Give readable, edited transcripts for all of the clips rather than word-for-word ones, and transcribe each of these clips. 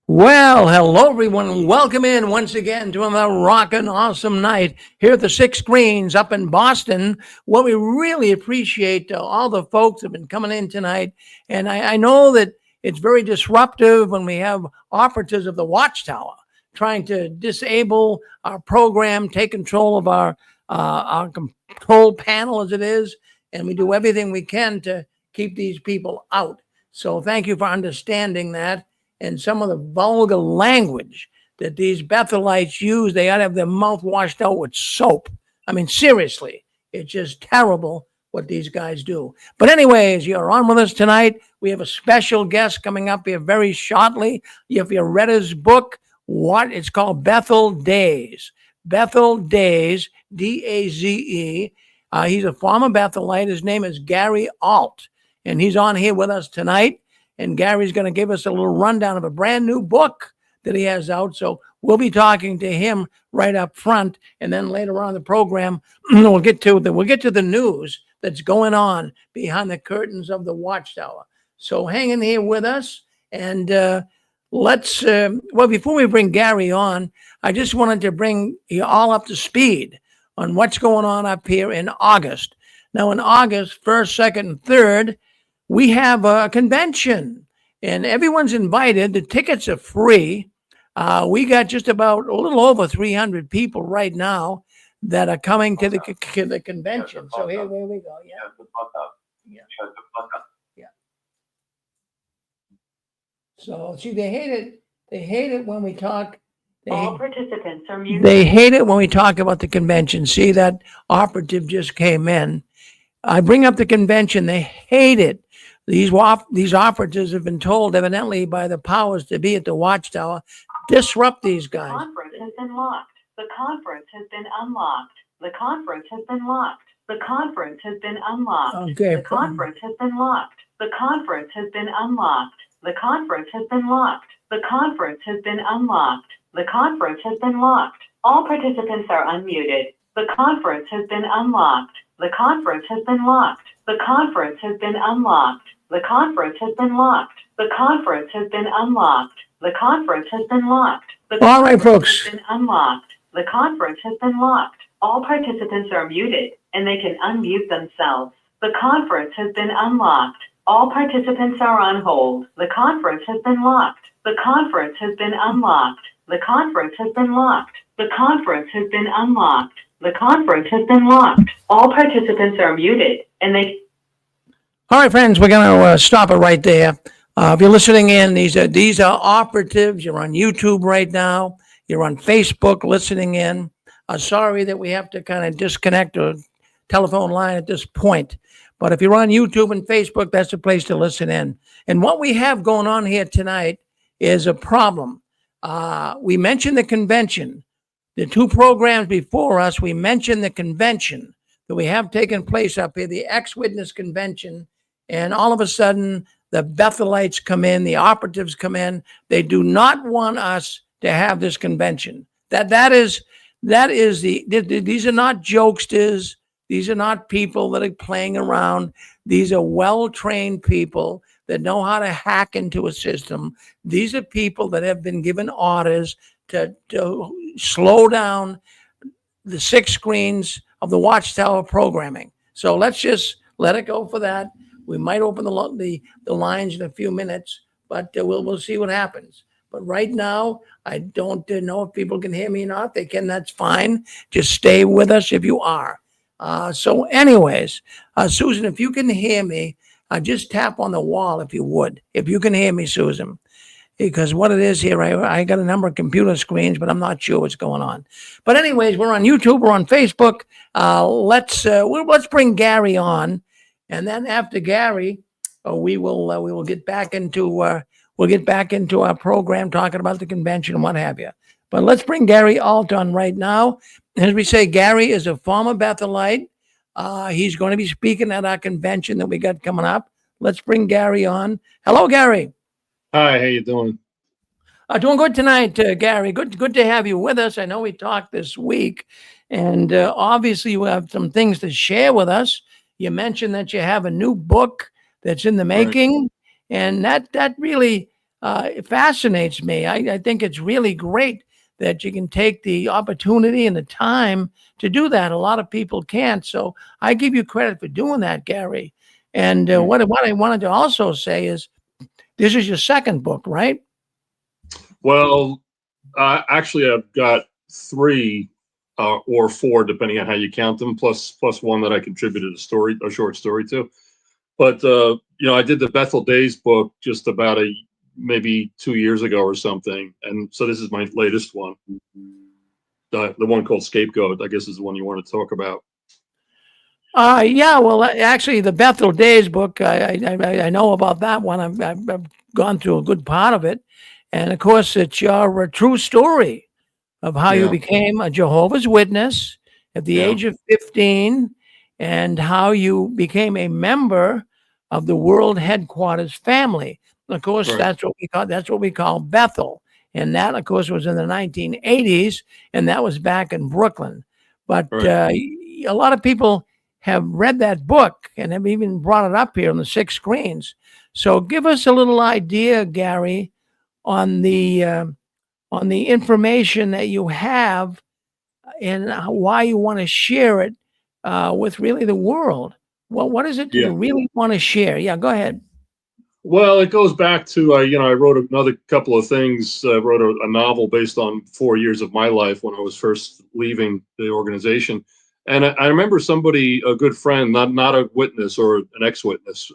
Well, hello everyone. Welcome in once again to another rockin' awesome night here at the Six Screens up in Boston. Well, we really appreciate all the folks that have been coming in tonight. And I know that it's very disruptive when we have operatives of the Watchtower trying to disable our program, take control of our control panel as it is, and we do everything we can to keep these people out. So thank you for understanding that. And some of the vulgar language that these Bethelites use, they ought to have their mouth washed out with soap. I mean, seriously, it's just terrible what these guys do. But anyways, you're on with us tonight. We have a special guest coming up here very shortly. If you read his book, it's called Bethel Days. Bethel Days, Daze. He's a former Bethelite. His name is Gary Alt, and he's on here with us tonight. And Gary's going to give us a little rundown of a brand new book that he has out. So we'll be talking to him right up front, and then later on in the program, we'll get to the news that's going on behind the curtains of the Watchtower. So hang in here with us, and before we bring Gary on, I just wanted to bring you all up to speed on what's going on up here in August. Now, in August 1st, 2nd, and 3rd, we have a convention, and everyone's invited. The tickets are free. We got just about a little over 300 people right now that are coming to the convention. So here we go. Yeah. Yeah. So see, they hate it. They hate it when we talk. All participants are muted. They hate it when we talk about the convention. See, that operative just came in. I bring up the convention. They hate it. These operatives have been told, evidently, by the powers to be at the Watchtower, disrupt these guys. The conference has been locked. The conference has been unlocked. The conference has been locked. The conference has been unlocked. Okay. The conference has been locked. The conference has been unlocked. The conference has been locked. The conference has been unlocked. The conference has been locked. All participants are unmuted. The conference has been unlocked. The conference has been locked. The conference has been unlocked. The conference has been locked. The conference has been unlocked. The conference has been locked. All right, folks. Has been unlocked. The conference has been locked. All participants are muted, and they can unmute themselves. The conference has been unlocked. All participants are on hold. The conference has been locked. The conference has been unlocked. The conference has been locked. The conference has been unlocked. The conference has been locked. All participants are muted, and they... All right, friends, we're going to stop it right there. If you're listening in, these are operatives. You're on YouTube right now. You're on Facebook listening in. Sorry that we have to kind of disconnect a telephone line at this point. But if you're on YouTube and Facebook, that's the place to listen in. And what we have going on here tonight is a problem. We mentioned the convention. The two programs before us, we mentioned the convention that we have taken place up here, the ex-witness convention. And all of a sudden, the Bethelites come in, the operatives come in. They do not want us to have this convention. These are not jokesters. These are not people that are playing around. These are well-trained people that know how to hack into a system. These are people that have been given orders to slow down the Six Screens of the Watchtower programming. So let's just let it go for that. We might open the lines in a few minutes, but we'll see what happens. But right now, I don't know if people can hear me or not. If they can, that's fine. Just stay with us if you are. So anyways, Susan, if you can hear me, just tap on the wall if you would. If you can hear me, Susan. Because what it is here, I got a number of computer screens, but I'm not sure what's going on. But anyways, we're on YouTube, we're on Facebook. Let's bring Gary on. And then after Gary, we will get back into our program talking about the convention and what have you. But let's bring Gary Alt on right now. As we say, Gary is a former Bethelite. He's going to be speaking at our convention that we got coming up. Let's bring Gary on. Hello, Gary. Hi, how you doing? Doing good tonight, Gary. Good to have you with us. I know we talked this week, and obviously you have some things to share with us. You mentioned that you have a new book that's in the making, and that really it fascinates me. I think it's really great that you can take the opportunity and the time to do that. A lot of people can't. So I give you credit for doing that, Gary. And what I wanted to also say is this is your second book, right? Well, actually, I've got three or four, depending on how you count them, plus one that I contributed a short story to. But I did the Bethel Days book just about maybe 2 years ago or something, and so this is my latest one. The one called Scapegoat, I guess, is the one you want to talk about. Yeah, well, actually, the Bethel Days book, I know about that one. I've gone through a good part of it. And of course, it's your true story of how you Yeah, became a Jehovah's Witness at the yeah, age of 15 and how you became a member of the World Headquarters family. Of course, right, that's what we call Bethel. And that, of course, was in the 1980s, and that was back in Brooklyn. But right. a lot of people have read that book and have even brought it up here on the six screens. So give us a little idea, Gary, on the information that you have and why you want to share it with really the world. Well, what is it that Yeah. you really want to share? Yeah, go ahead. Well, it goes back to I wrote another couple of things. I wrote a novel based on 4 years of my life when I was first leaving the organization, and I remember somebody, a good friend, not a witness or an ex-witness,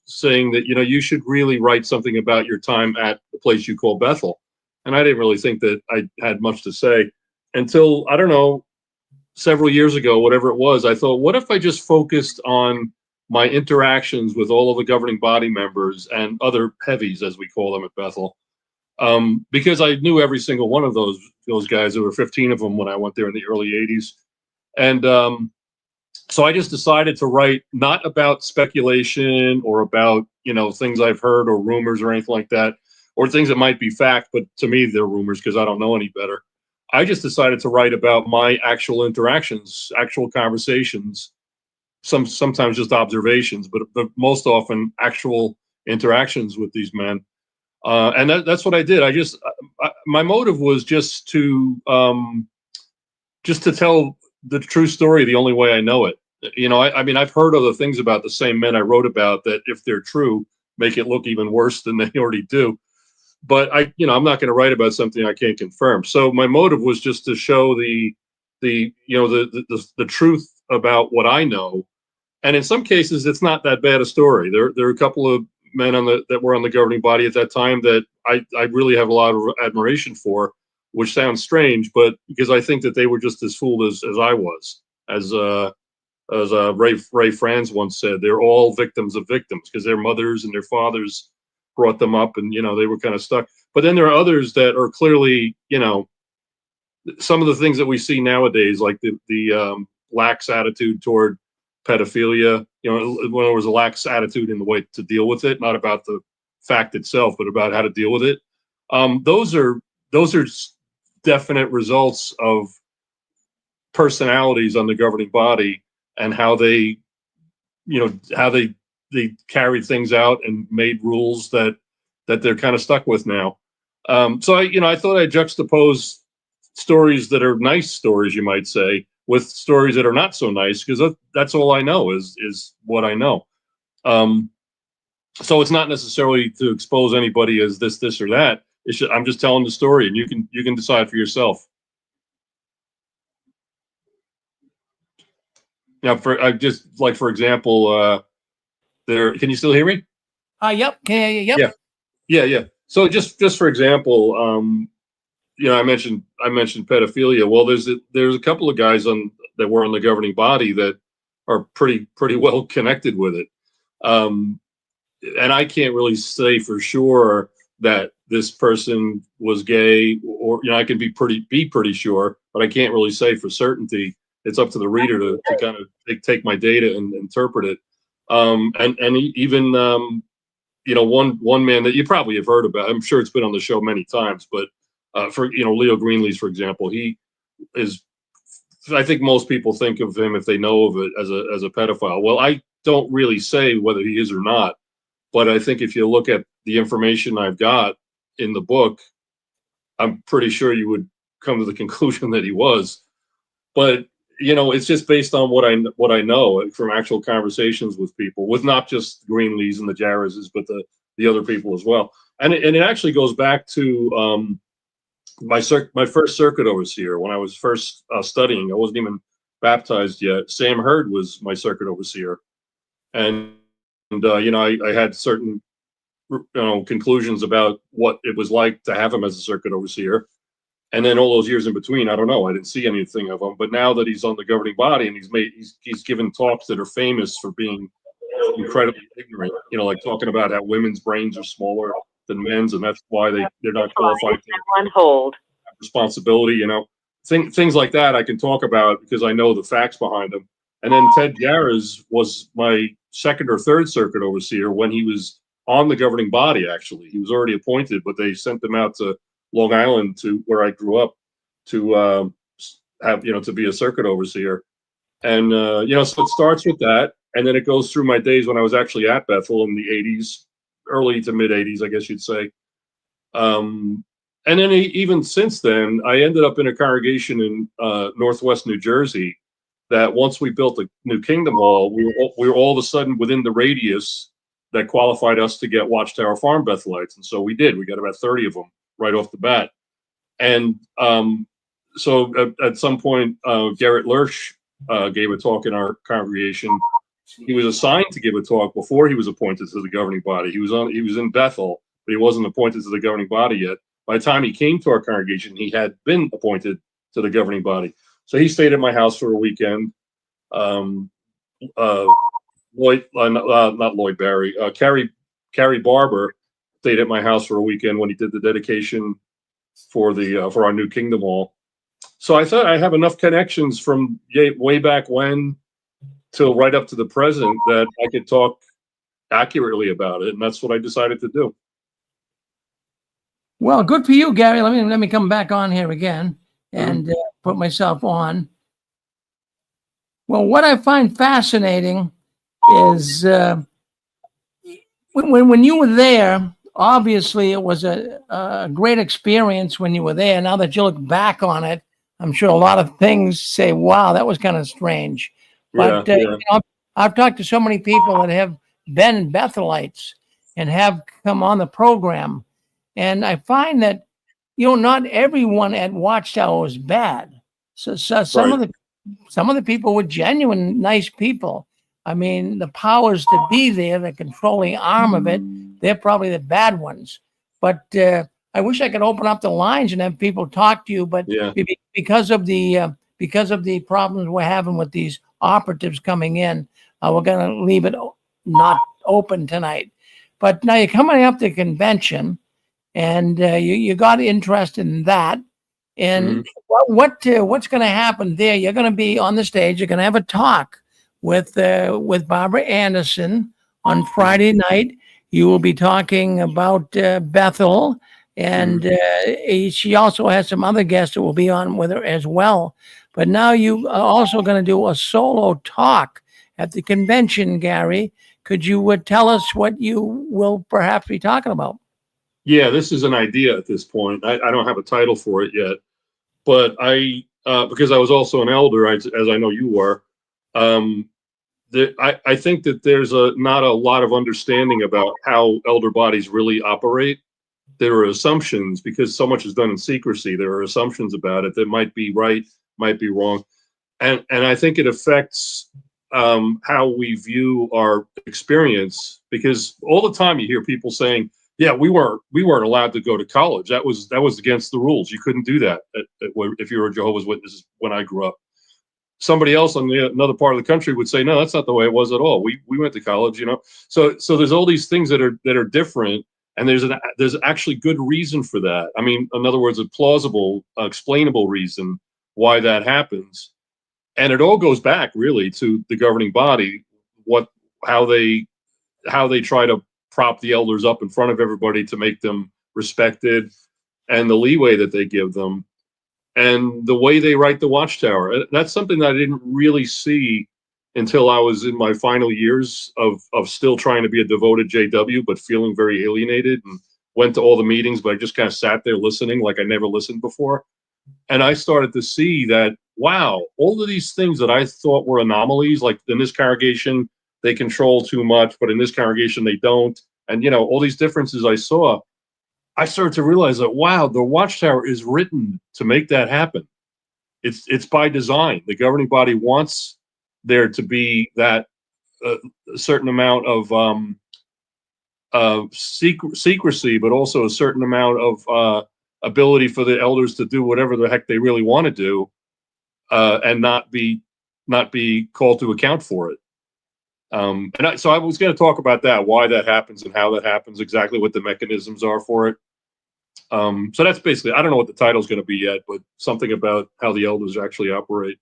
saying that you should really write something about your time at the place you call Bethel, and I didn't really think that I had much to say until, I don't know, several years ago, whatever it was. I thought, what if I just focused on my interactions with all of the governing body members and other heavies, as we call them at Bethel, because I knew every single one of those guys. There were 15 of them when I went there in the early '80s, and so I just decided to write not about speculation or about things I've heard or rumors or anything like that, or things that might be fact, but to me they're rumors because I don't know any better. I just decided to write about my actual interactions, actual conversations, sometimes just observations, but most often actual interactions with these men. And that's what I did. My motive was just to tell the true story the only way I know it. I mean, I've heard other things about the same men I wrote about that, if they're true, make it look even worse than they already do. But I'm not going to write about something I can't confirm. So my motive was just to show the truth about what I know. And in some cases, it's not that bad a story. There are a couple of men that were on the governing body at that time that I really have a lot of admiration for, which sounds strange, but because I think that they were just as fooled as I was. As Ray Franz once said, they're all victims of victims because their mothers and their fathers brought them up, and they were kind of stuck. But then there are others that are clearly, some of the things that we see nowadays, like the lax attitude toward pedophilia. When there was a lax attitude in the way to deal with it, not about the fact itself, but about how to deal with it. Those are definite results of personalities on the governing body and how they carried things out and made rules that they're kind of stuck with now. So I thought I'd juxtapose stories that are nice stories, you might say, with stories that are not so nice, because that's all I know is what I know. So it's not necessarily to expose anybody as this or that. I'm just telling the story, and you can decide for yourself. Now, for example, there. Can you still hear me? Yep. Yep. Yeah, yeah. So just for example, I mentioned pedophilia. Well, there's a couple of guys that were on the governing body that are pretty well connected with it, and I can't really say for sure that this person was gay, or I can be pretty sure, but I can't really say for certainty. It's up to the reader to kind of take my data and interpret it. And even one man that you probably have heard about. I'm sure it's been on the show many times, but for Leo Greenlees, for example, he is. I think most people think of him, if they know of it, as a pedophile. Well, I don't really say whether he is or not, but I think if you look at the information I've got, in the book, I'm pretty sure you would come to the conclusion that he was. But it's just based on what I know from actual conversations with people, with not just Greenlees and the Jarrises, but the other people as well. And it actually goes back to my first circuit overseer when I was first studying. I wasn't even baptized yet. Sam Hurd was my circuit overseer, and I had certain conclusions about what it was like to have him as a circuit overseer. And then all those years in between, I don't know. I didn't see anything of him. But now that he's on the governing body and he's given talks that are famous for being incredibly ignorant, like talking about how women's brains are smaller than men's, and that's why they're not qualified to On hold. have responsibility. Things like that I can talk about because I know the facts behind them. And then Ted Jarris was my second or third circuit overseer when he was on the governing body. Actually, he was already appointed, but they sent him out to Long Island, to where I grew up, to have to be a circuit overseer. And so it starts with that, and then it goes through my days when I was actually at Bethel in the 80s, early to mid 80s, I guess you'd say. And then even since then, I ended up in a congregation in Northwest New Jersey that once we built the new Kingdom Hall, we were all of a sudden within the radius that qualified us to get Watchtower Farm Bethelites. And so we did. We got about 30 of them right off the bat. And so at some point, Garrett Lurch gave a talk in our congregation. He was assigned to give a talk before he was appointed to the governing body. He was in Bethel, but he wasn't appointed to the governing body yet. By the time he came to our congregation, he had been appointed to the governing body. So he stayed at my house for a weekend. Not Lloyd Barry, Carrie Barber stayed at my house for a weekend when he did the dedication for our new Kingdom Hall. So I thought I have enough connections from way back when till right up to the present that I could talk accurately about it, and that's what I decided to do. Well, good for you, Gary. Let me come back on here again and put myself on. Well, what I find fascinating is when you were there, obviously it was a great experience when you were there. Now that you look back on it, I'm sure a lot of things say, wow, that was kind of strange. But I've talked to so many people that have been Bethelites and have come on the program. And I find that, not everyone at Watchtower was bad. So some of the people were genuine, nice people. I mean, the powers that be there, the controlling arm of it, they're probably the bad ones. But I wish I could open up the lines and have people talk to you. But because of the problems we're having with these operatives coming in, we're going to leave it not open tonight. But now you're coming up to convention, and you got interested in that. And what's going to happen there? You're going to be on the stage. You're going to have a talk with Barbara Anderson on Friday night. You will be talking about Bethel, and she also has some other guests that will be on with her as well. But now you are also going to do a solo talk at the convention, Gary. Could you tell us what you will perhaps be talking about? Yeah, this is an idea at this point. I don't have a title for it yet, but because I was also an elder, as I know you are, I think that there's not a lot of understanding about how elder bodies really operate. There are assumptions because so much is done in secrecy. There are assumptions about it that might be right, might be wrong, and I think it affects how we view our experience, because all the time you hear people saying, yeah, we weren't allowed to go to college. That was against the rules. You couldn't do that if you were a Jehovah's Witness when I grew up. Somebody else on another part of the country would say, no, that's not the way it was at all. We went to college, So there's all these things that are different, and there's actually good reason for that. I mean, in other words, a plausible, explainable reason why that happens. And it all goes back really to the governing body, how they try to prop the elders up in front of everybody to make them respected, and the leeway that they give them, and the way they write the Watchtower. That's something that I didn't really see until I was in my final years of still trying to be a devoted JW, but feeling very alienated and went to all the meetings, but I just kind of sat there listening like I never listened before. And I started to see that, wow, all of these things that I thought were anomalies, like in this congregation, they control too much, but in this congregation, they don't. And, you know, all these differences I saw, I started to realize that, wow, the Watchtower is written to make that happen. It's by design. The governing body wants there to be that a certain amount of secrecy, but also a certain amount of ability for the elders to do whatever the heck they really want to do, and not be called to account for it. So I was going to talk about that, why that happens and how that happens, exactly what the mechanisms are for it. So that's basically, I don't know what the title is going to be yet, but something about how the elders actually operate.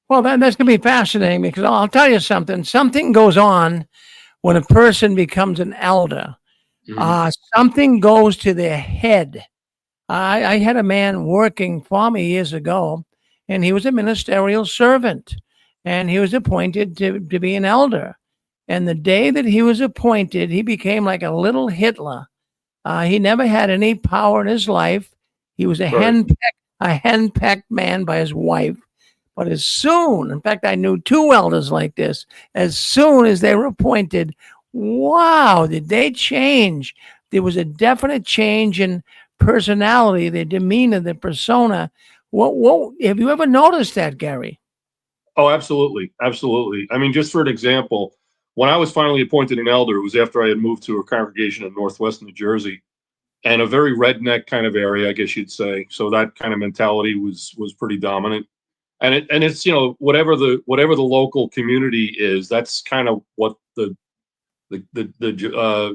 Well, that's going to be fascinating because I'll tell you something. Something goes on when a person becomes an elder. Something goes to their head. I had a man working for me years ago, and he was a ministerial servant, and he was appointed to be an elder. And the day that he was appointed, he became like a little Hitler. He never had any power in his life. He was a henpecked man by his wife. But as soon, in fact, I knew two elders like this, as soon as they were appointed, wow, did they change? There was a definite change in personality, their demeanor, their persona. What have you ever noticed that, Gary? Oh, absolutely. Absolutely. I mean, just for an example, when I was finally appointed an elder, it was after I had moved to a congregation in Northwest New Jersey, and a very redneck kind of area, I guess you'd say. So that kind of mentality was pretty dominant. And it's, you know, whatever the local community is, that's kind of what the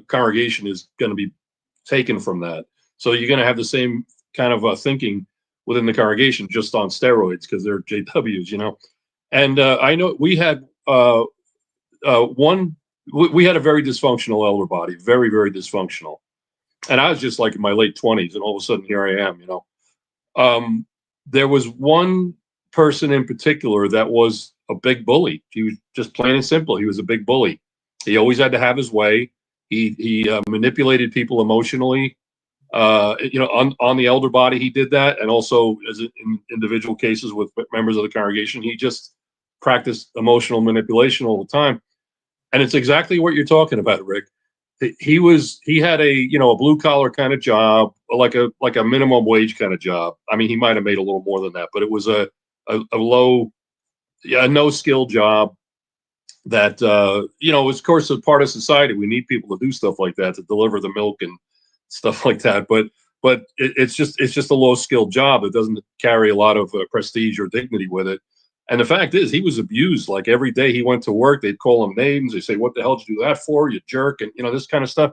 congregation is going to be taken from that. So you're going to have the same kind of thinking within the congregation, just on steroids, because they're JWs, you know. And I know we had we had a very dysfunctional elder body, very, very dysfunctional. And I was just like in my late 20s, and all of a sudden here I am, you know. There was one person in particular that was a big bully. He was just plain and simple. He was a big bully. He always had to have his way. He manipulated people emotionally. You know, on the elder body, he did that, and also as in individual cases with members of the congregation, he just practiced emotional manipulation all the time. And it's exactly what you're talking about, Rick. He had a, you know, a blue collar kind of job, like a minimum wage kind of job. I mean, he might have made a little more than that, but it was a low, no skill job that, you know, was of course a part of society. We need people to do stuff like that, to deliver the milk and stuff like that. But it's just a low skilled job. It doesn't carry a lot of prestige or dignity with it. And the fact is, he was abused. Like every day he went to work, they'd call him names. They say, "What the hell did you do that for, you jerk?" And, you know, this kind of stuff.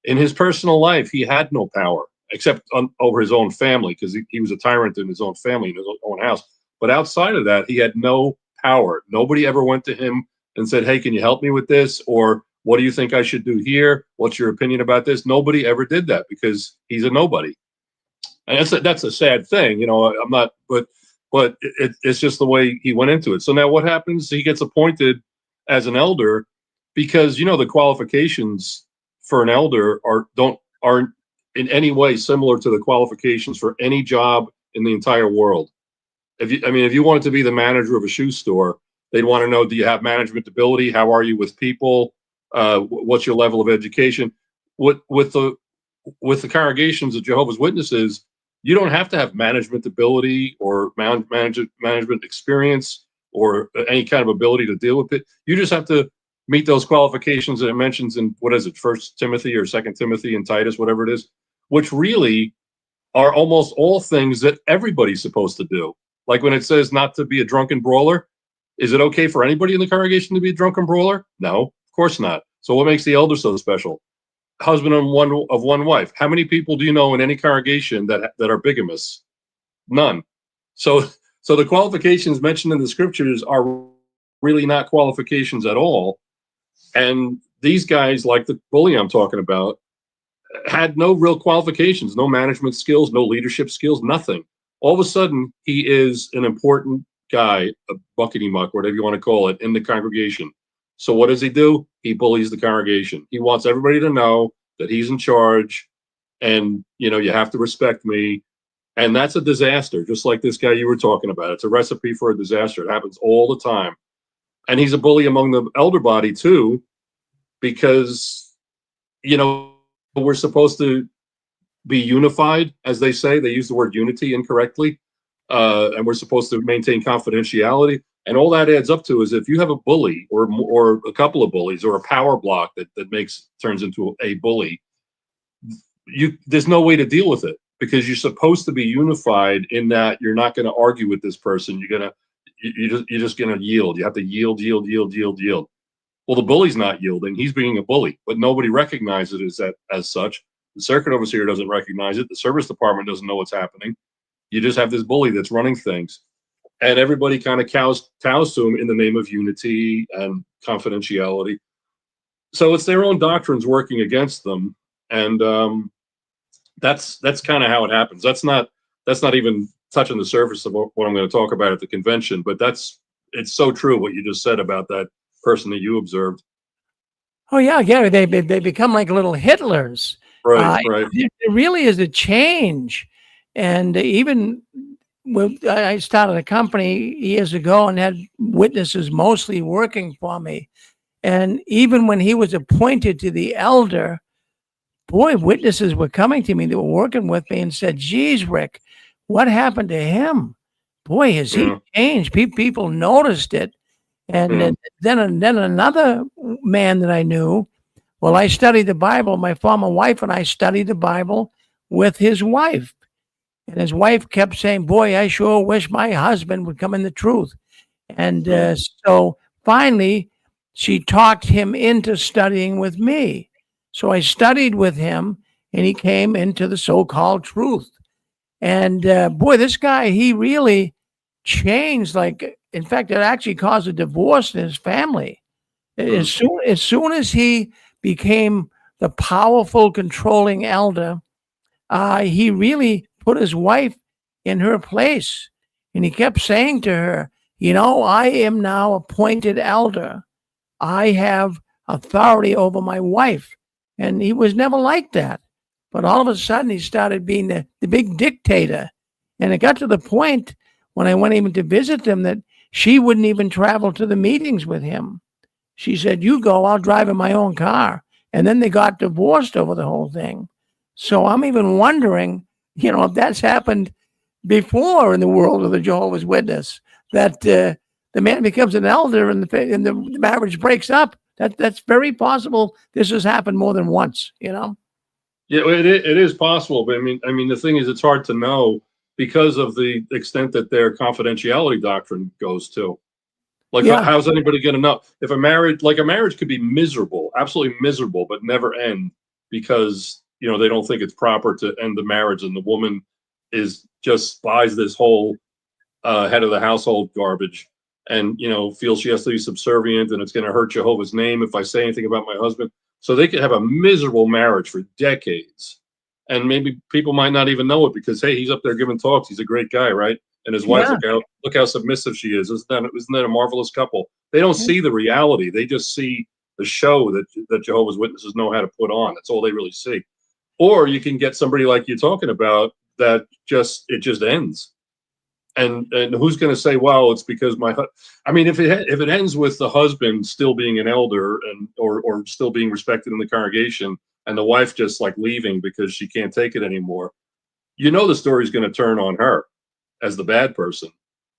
In his personal life, he had no power except over his own family, because he was a tyrant in his own family, in his own house. But outside of that, he had no power. Nobody ever went to him and said, "Hey, can you help me with this?" Or, "What do you think I should do here? What's your opinion about this?" Nobody ever did that because he's a nobody. And that's a sad thing, you know. I'm not, but it's just the way he went into it. So now what happens? He gets appointed as an elder because, you know, the qualifications for an elder aren't in any way similar to the qualifications for any job in the entire world. If you wanted to be the manager of a shoe store, they'd want to know, do you have management ability? How are you with people? What's your level of education? With the congregations of Jehovah's Witnesses, you don't have to have management ability or management experience or any kind of ability to deal with it. You just have to meet those qualifications that it mentions in, what is it, 1 Timothy or 2 Timothy and Titus, whatever it is, which really are almost all things that everybody's supposed to do. Like when it says not to be a drunken brawler, is it okay for anybody in the congregation to be a drunken brawler? No, of course not. So what makes the elder so special? Husband of one wife. How many people do you know in any congregation that are bigamous? None. So the qualifications mentioned in the scriptures are really not qualifications at all. And these guys, like the bully I'm talking about, had no real qualifications, no management skills, no leadership skills, nothing. All of a sudden, he is an important guy, a buckety muck, whatever you want to call it, in the congregation. So what does he do? He bullies the congregation. He wants everybody to know that he's in charge, and you have to respect me. And that's a disaster, just like this guy you were talking about. It's a recipe for a disaster. It happens all the time. And he's a bully among the elder body too, because we're supposed to be unified, as they say. They use the word unity incorrectly. And we're supposed to maintain confidentiality. And all that adds up to is if you have a bully or a couple of bullies or a power block that turns into a bully, there's no way to deal with it, because you're supposed to be unified in that you're not going to argue with this person. You're just going to yield. You have to yield. Well, the bully's not yielding. He's being a bully, but nobody recognizes it as such. The circuit overseer doesn't recognize it. The service department doesn't know what's happening. You just have this bully that's running things, and everybody kind of cows to him in the name of unity and confidentiality. So it's their own doctrines working against them, and that's kind of how it happens. That's not even touching the surface of what I'm going to talk about at the convention, but it's so true what you just said about that person that you observed. Oh yeah, yeah. They become like little Hitlers. Right. It really is a change. And even I started a company years ago and had witnesses mostly working for me. And even when he was appointed to the elder, boy, witnesses were coming to me that were working with me and said, geez, Rick, what happened to him? Boy, has he changed. People noticed it. And then another man that I knew, well, I studied the Bible. My former wife and I studied the Bible with his wife. And his wife kept saying, boy, I sure wish my husband would come in the truth. And so finally, she talked him into studying with me. So I studied with him, and he came into the so-called truth. And boy, this guy, he really changed. Like, in fact, it actually caused a divorce in his family. As soon as he became the powerful, controlling elder, he really put his wife in her place. And he kept saying to her, I am now appointed elder. I have authority over my wife. And he was never like that. But all of a sudden, he started being the big dictator. And it got to the point when I went even to visit them that she wouldn't even travel to the meetings with him. She said, you go, I'll drive in my own car. And then they got divorced over the whole thing. So I'm even wondering, if that's happened before in the world of the Jehovah's Witness, that the man becomes an elder and the marriage breaks up. That's very possible. This has happened more than once, Yeah, it is possible. But I mean, the thing is, it's hard to know because of the extent that their confidentiality doctrine goes to. Like, how's anybody going to know if a marriage could be miserable, absolutely miserable, but never end because they don't think it's proper to end the marriage, and the woman just buys this whole head of the household garbage, and feels she has to be subservient, and it's going to hurt Jehovah's name if I say anything about my husband. So they could have a miserable marriage for decades, and maybe people might not even know it because, hey, he's up there giving talks. He's a great guy, right? And his wife, look how submissive she is. Isn't that a marvelous couple? They don't see the reality. They just see the show that Jehovah's Witnesses know how to put on. That's all they really see. Or you can get somebody like you're talking about that it just ends. And who's going to say, well, it's because if it ends with the husband still being an elder or still being respected in the congregation, and the wife just like leaving because she can't take it anymore, the story's going to turn on her as the bad person,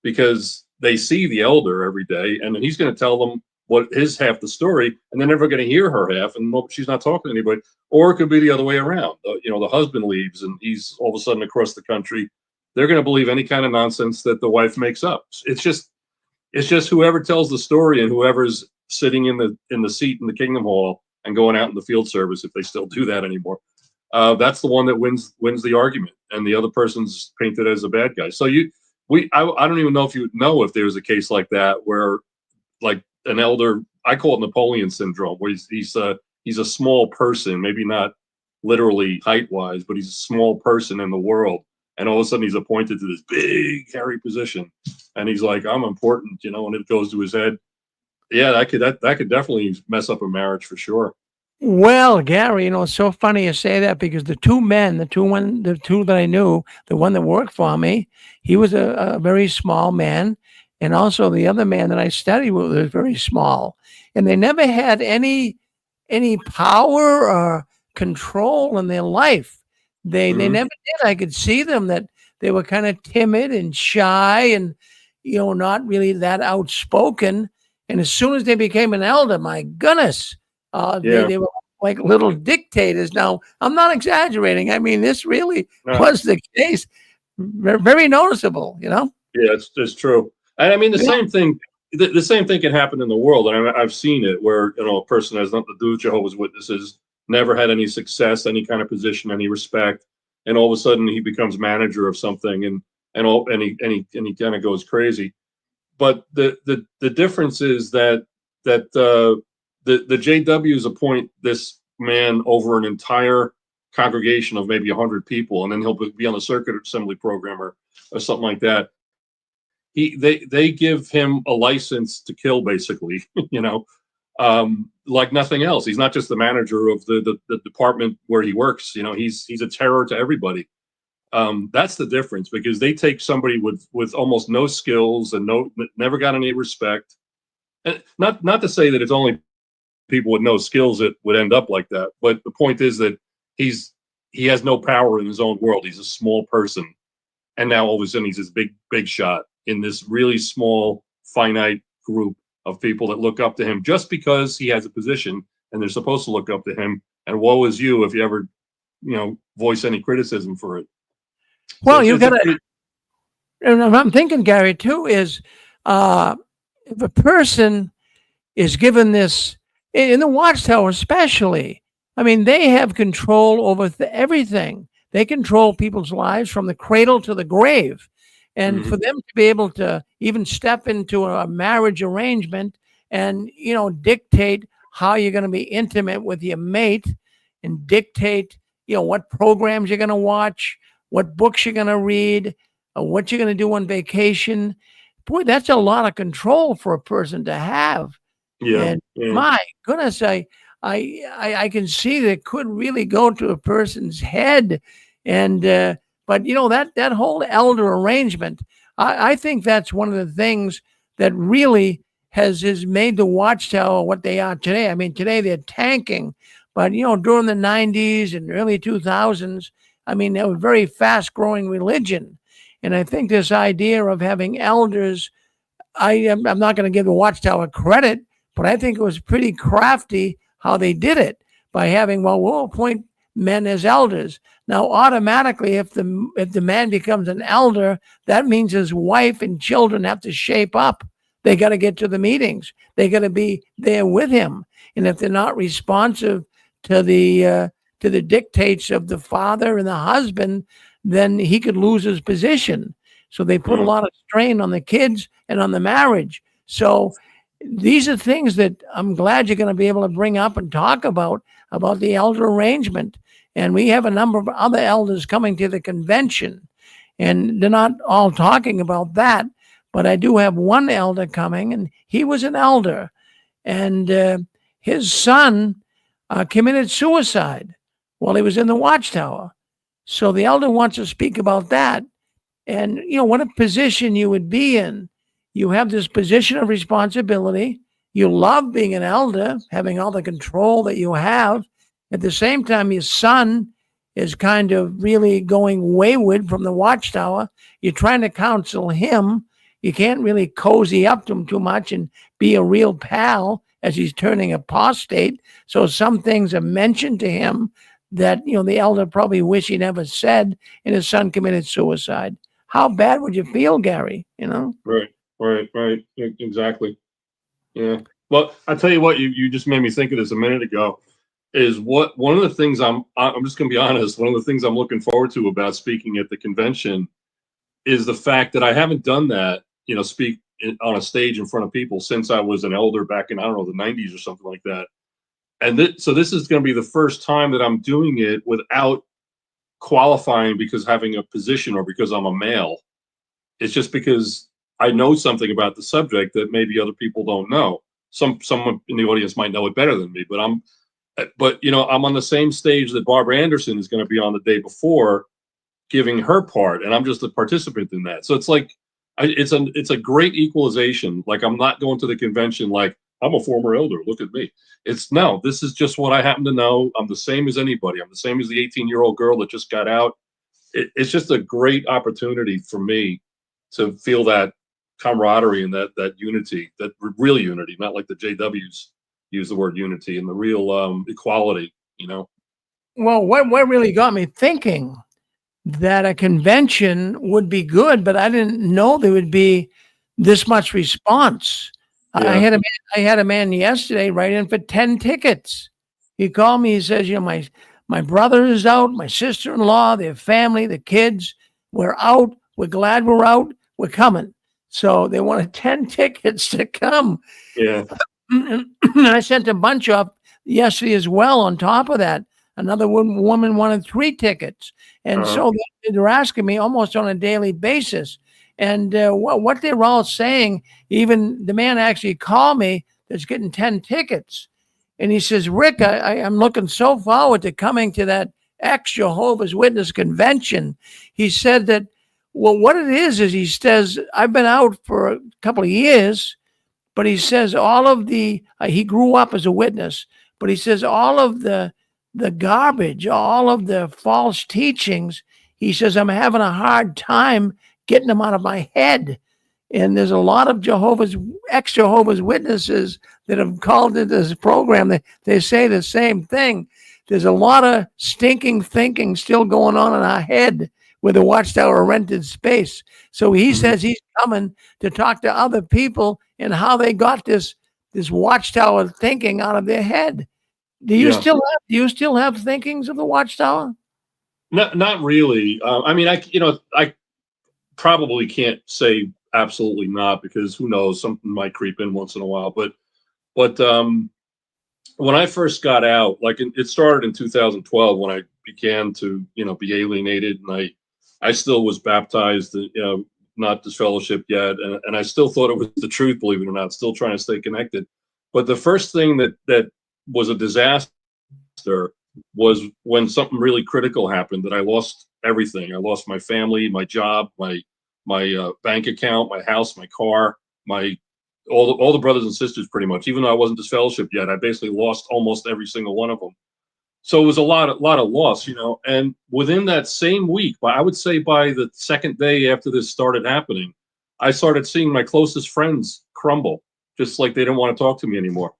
because they see the elder every day, and he's going to tell them what his half the story, and they're never going to hear her half, and she's not talking to anybody. Or it could be the other way around. The husband leaves, and he's all of a sudden across the country. They're going to believe any kind of nonsense that the wife makes up. It's just whoever tells the story and whoever's sitting in the seat in the Kingdom Hall and going out in the field service, if they still do that anymore. That's the one that wins the argument, and the other person's painted as a bad guy. So I don't even know if you would know if there's a case like that where, like, an elder, I call it Napoleon syndrome, where he's a small person, maybe not literally height wise, but he's a small person in the world, and all of a sudden he's appointed to this big hairy position, and he's like, I'm important, and it goes to his head. Yeah, that could definitely mess up a marriage for sure. Well, Gary, it's so funny you say that because the two that I knew, the one that worked for me, he was a very small man, and also the other man that I studied with was very small, and they never had any power or control in their life. They Hmm. never did. I could see them that they were kind of timid and shy, and not really that outspoken. And as soon as they became an elder, my goodness, they Yeah. they were like little dictators. Now, I'm not exaggerating. I mean, this really No. was the case. Very noticeable, you know? Yeah, it's true. And I mean, the Yeah. same thing. The same thing can happen in the world, and I've seen it where a person has nothing to do with Jehovah's Witnesses, never had any success, any kind of position, any respect, and all of a sudden he becomes manager of something, and he kind of goes crazy. But the difference is that the JWs appoint this man over an entire congregation of maybe 100 people, and then he'll be on the circuit assembly program or something like that. They give him a license to kill, basically. Like nothing else. He's not just the manager of the department where he works. He's a terror to everybody. That's the difference, because they take somebody with almost no skills and never got any respect. And not to say that it's only people with no skills that would end up like that, but the point is that he has no power in his own world. He's a small person, and now all of a sudden he's this big shot in this really small finite group of people that look up to him just because he has a position, and they're supposed to look up to him. And woe is you if you ever voice any criticism for it. So Well, you it's a got to, and I'm thinking, Gary, too, is uh, if a person is given this in the Watchtower, especially. I mean, they have control over everything. They control people's lives from the cradle to the grave. And for Mhm. them to be able to even step into a marriage arrangement and, dictate how you're going to be intimate with your mate and dictate, what programs you're going to watch, what books you're going to read, what you're going to do on vacation. Boy, that's a lot of control for a person to have. Yeah, And yeah, my goodness, I can see that could really go to a person's head, and but that whole elder arrangement, I think that's one of the things that really has made the Watchtower what they are today. I mean, today they're tanking, but during the '90s and early 2000s, I mean, they were a very fast growing religion, and I think this idea of having elders I'm not going to give the Watchtower credit, but I think it was pretty crafty how they did it by having, well, we'll appoint men as elders. Now, automatically, if the man becomes an elder, that means his wife and children have to shape up. They got to get to the meetings. They got to be there with him. And if they're not responsive to the dictates of the father and the husband, then he could lose his position. So they put a yeah, lot of strain on the kids and on the marriage. So these are things that I'm glad you're going to be able to bring up and talk about the elder arrangement. And we have a number of other elders coming to the convention, and they're not all talking about that. But I do have one elder coming, and he was an elder, and his son committed suicide while he was in the Watchtower. So the elder wants to speak about that and what a position you would be in. You have this position of responsibility. You love being an elder, having all the control that you have. At the same time, your son is kind of really going wayward from the Watchtower. You're trying to counsel him. You can't really cozy up to him too much and be a real pal as he's turning apostate. So some things are mentioned to him that the elder probably wish he never said, and his son committed suicide. How bad would you feel, Gary? right, right, exactly. Yeah. Well, I tell you what, you just made me think of this a minute ago. Is what one of the things I'm just going to be honest. One of the things I'm looking forward to about speaking at the convention is the fact that I haven't done that. Speak on a stage in front of people since I was an elder back in, I don't know, the '90s or something like that. And so this is going to be the first time that I'm doing it without qualifying because having a position or because I'm a male. It's just because I know something about the subject that maybe other people don't know. Someone in the audience might know it better than me, but But I'm on the same stage that Barbara Anderson is going to be on the day before, giving her part, and I'm just a participant in that. So it's like, it's a great equalization. Like, I'm not going to the convention like I'm a former elder. Look at me. It's no. This is just what I happen to know. I'm the same as anybody. I'm the same as the 18-year-old girl that just got out. It's just a great opportunity for me to feel that camaraderie and that unity, that real unity, not like the JWs use the word unity, and the real equality. Well, what really got me thinking that a convention would be good, but I didn't know there would be this much response. I Yeah. had a man, I had a man yesterday write in for 10 tickets. He called me. He says, my brother is out, my sister-in-law, their family, the kids. We're out. We're glad we're out. We're coming. So they wanted 10 tickets to come. Yeah. And I sent a bunch up yesterday as well. On top of that, another woman wanted 3 tickets. And so they're asking me almost on a daily basis. And what they're all saying, even the man actually called me that's getting 10 tickets. And he says, Rick, I'm looking so forward to coming to that ex-Jehovah's Witness convention. He said that, well, what it is he says, I've been out for a couple of years, but he says all of the, he grew up as a witness, but he says all of the garbage, all of the false teachings, he says, I'm having a hard time getting them out of my head. And there's a lot of ex-Jehovah's Witnesses that have called into this program. They say the same thing. There's a lot of stinking thinking still going on in our head with the Watchtower rented space. So he says he's coming to talk to other people and how they got this Watchtower thinking out of their head. Do you still have thinkings of the Watchtower? Not really. I mean, I probably can't say absolutely not, because who knows, something might creep in once in a while. But when I first got out, like it started in 2012 when I began to be alienated, and I still was baptized, not disfellowshipped yet, and I still thought it was the truth, believe it or not, still trying to stay connected. But the first thing that was a disaster was when something really critical happened, that I lost everything. I lost my family, my job, my bank account, my house, my car, all the brothers and sisters, pretty much. Even though I wasn't disfellowshipped yet, I basically lost almost every single one of them. So it was a lot of loss, And within that same week, I would say by the second day after this started happening, I started seeing my closest friends crumble, just like they didn't want to talk to me anymore.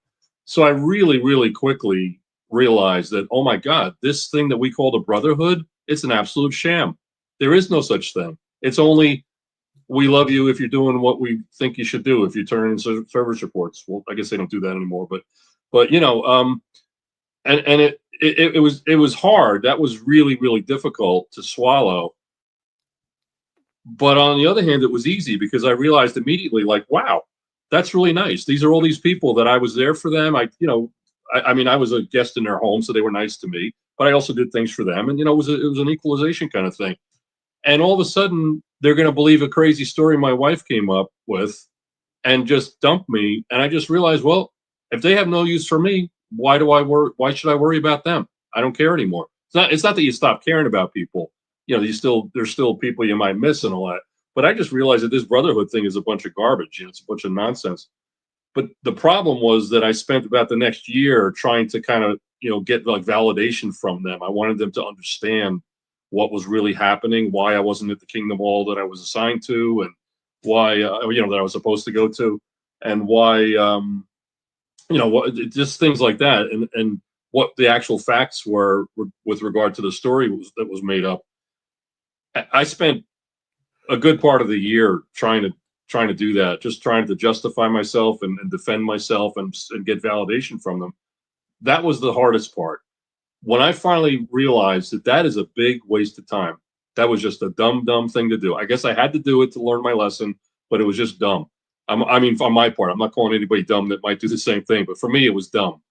So I really, really quickly realized that, oh my God, this thing that we call the brotherhood, it's an absolute sham. There is no such thing. It's only, we love you if you're doing what we think you should do. If you turn in service reports, well, I guess they don't do that anymore. But and it was hard. That was really, really difficult to swallow. But on the other hand, it was easy, because I realized immediately, like, wow, that's really nice. These are all these people that I was there for them. I mean, I was a guest in their home, so they were nice to me. But I also did things for them, and it was an equalization kind of thing. And all of a sudden, they're going to believe a crazy story my wife came up with and just dump me. And I just realized, well, if they have no use for me, why should I worry about them? I don't care anymore. It's not that you stop caring about people. There's still people you might miss and all that. But I just realized that this brotherhood thing is a bunch of garbage. It's a bunch of nonsense. But the problem was that I spent about the next year trying to kind of, get like validation from them. I wanted them to understand what was really happening, why I wasn't at the Kingdom Hall that I was assigned to, and why, that I was supposed to go to, and why, just things like that, and what the actual facts were with regard to the story that was made up. I spent a good part of the year trying to do that, just trying to justify myself and defend myself and get validation from them. That was the hardest part. When I finally realized that is a big waste of time, that was just a dumb thing to do. I guess I had to do it to learn my lesson, but it was just dumb. I mean, on my part, I'm not calling anybody dumb that might do the same thing, but for me, it was dumb.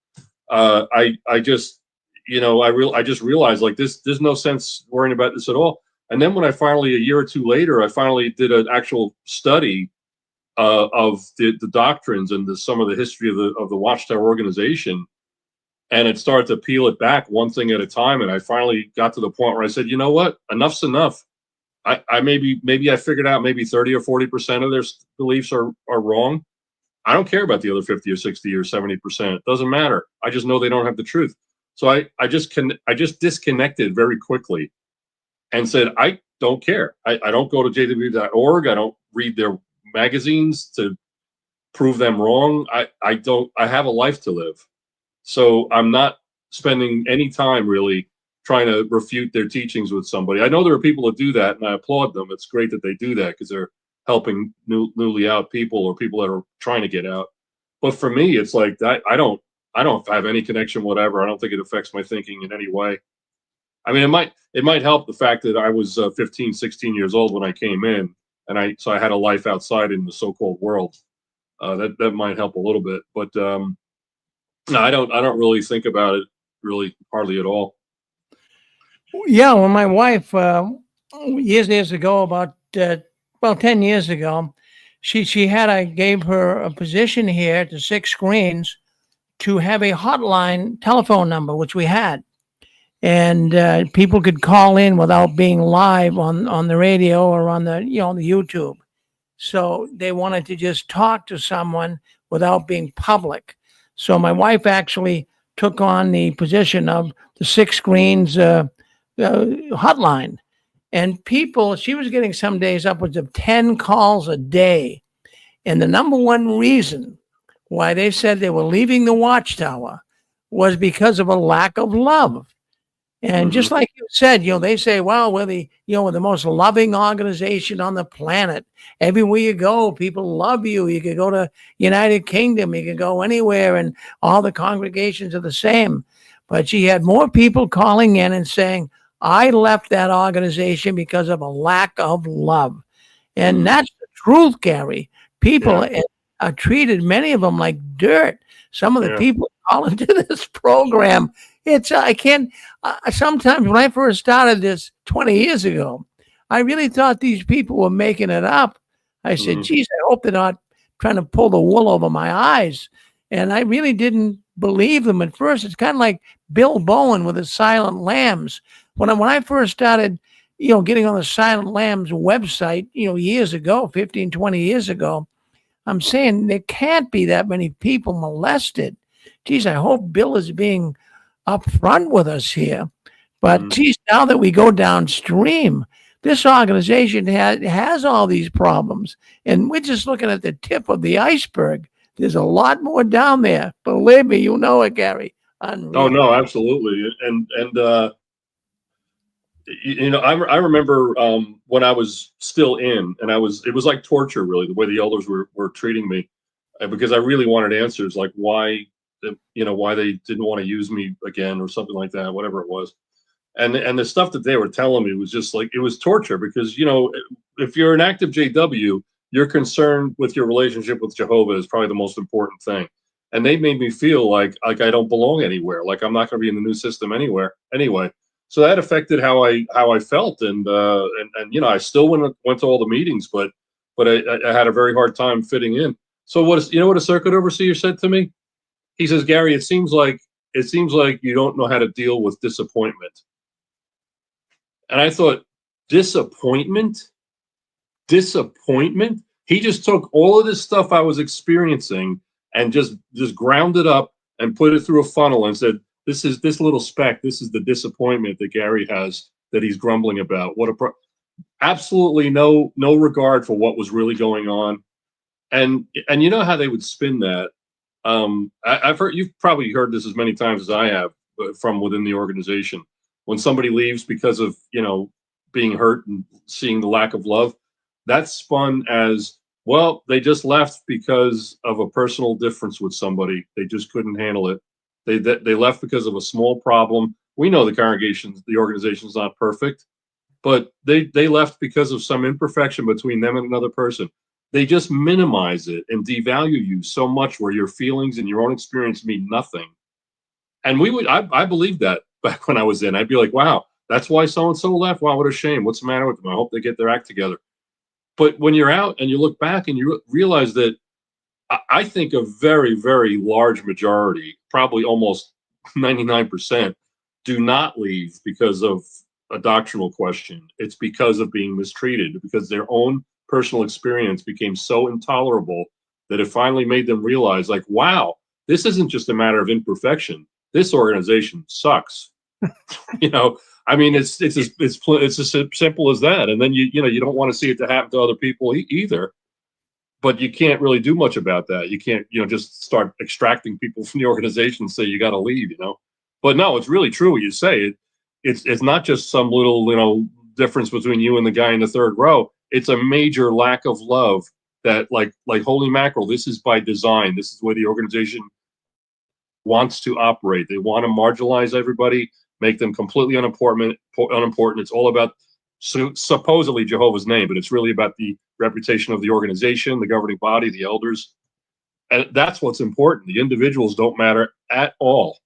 I just realized, like, there's no sense worrying about this at all. And then when I finally, a year or two later, I finally did an actual study of the doctrines and some of the history of the Watchtower organization. and it started to peel it back one thing at a time. And I finally got to the point where I said, you know what, enough's enough. I maybe I figured out maybe 30 or 40% of their beliefs are wrong. I don't care about the other 50 or 60 or 70%. It doesn't matter. I just know they don't have the truth. So I just disconnected very quickly and said, I don't care. I don't go to jw.org. I don't read their magazines to prove them wrong. I have a life to live. So I'm not spending any time really trying to refute their teachings with somebody. I know there are people that do that, and I applaud them. It's great that they do that because they're helping newly out people or people that are trying to get out. But for me, it's like I don't have any connection, whatever. I don't think it affects my thinking in any way. I mean, it might help the fact that I was 15, 16 years old when I came in, and I had a life outside in the so-called world. That might help a little bit, but no, I don't really think about it really hardly at all. Yeah, well, my wife years ago, about 10 years ago, I gave her a position here to Six Screens to have a hotline telephone number, which we had, and people could call in without being live on the radio or on the the YouTube. So they wanted to just talk to someone without being public. So my wife actually took on the position of the Six Screens hotline. And she was getting some days upwards of 10 calls a day. And the number one reason why they said they were leaving the Watchtower was because of a lack of love. And just like you said, they say, well, we're the most loving organization on the planet. Everywhere you go, people love you. You could go to United Kingdom, you could go anywhere, and all the congregations are the same. But she had more people calling in and saying, I left that organization because of a lack of love. And that's the truth, Gary. People are treated, many of them, like dirt. Some of the people call into this program. I can't, sometimes when I first started this 20 years ago, I really thought these people were making it up. I said, geez, I hope they're not trying to pull the wool over my eyes. And I really didn't believe them at first. It's kind of like Bill Bowen with the Silent Lambs. When I first started, getting on the Silent Lambs website, years ago, 15, 20 years ago, I'm saying there can't be that many people molested. Geez, I hope Bill is being upfront with us here. But geez, now that we go downstream, this organization has all these problems, and we're just looking at the tip of the iceberg. There's a lot more down there. Believe me, you know it, Gary. Unreal. Oh no, absolutely. And I remember when I was still in, and it was like torture, really, the way the elders were treating me, because I really wanted answers, like why they didn't want to use me again or something like that, whatever it was. And the stuff that they were telling me was just like, it was torture, because, if you're an active JW, you're concerned with your relationship with Jehovah is probably the most important thing. And they made me feel like I don't belong anywhere, like I'm not going to be in the new system anywhere anyway. So that affected how I felt, and I still went to all the meetings, but I had a very hard time fitting in. So what a circuit overseer said to me? He says, Gary, it seems like you don't know how to deal with disappointment. And I thought, disappointment? He just took all of this stuff I was experiencing and just ground it up and put it through a funnel and said, this little speck, this is the disappointment that Gary has, that he's grumbling about. Absolutely no regard for what was really going on. And you know how they would spin that. You've probably heard this as many times as I have from within the organization. When somebody leaves because of, being hurt and seeing the lack of love, that's spun as, well, they just left because of a personal difference with somebody. They just couldn't handle it. They left because of a small problem. We know the organization's not perfect, but they left because of some imperfection between them and another person. They just minimize it and devalue you so much, where your feelings and your own experience mean nothing. And I believed that back when I was in. I'd be like, wow, that's why so-and-so left. Wow, what a shame. What's the matter with them? I hope they get their act together. But when you're out and you look back and you realize that I think a very, very large majority, probably almost 99% do not leave because of a doctrinal question. It's because of being mistreated, because their own personal experience became so intolerable that it finally made them realize, like, wow, this isn't just a matter of imperfection. This organization sucks. You know, I mean, it's as simple as that. And then you don't want to see it to happen to other people either. But you can't really do much about that. You can't, just start extracting people from the organization and say you got to leave. But no, it's really true what you say. It's not just some little difference between you and the guy in the third row. It's a major lack of love that, like holy mackerel, this is by design. This is the way the organization wants to operate. They want to marginalize everybody, make them completely unimportant. It's all about supposedly Jehovah's name, but it's really about the reputation of the organization, the governing body, the elders. And that's what's important. The individuals don't matter at all.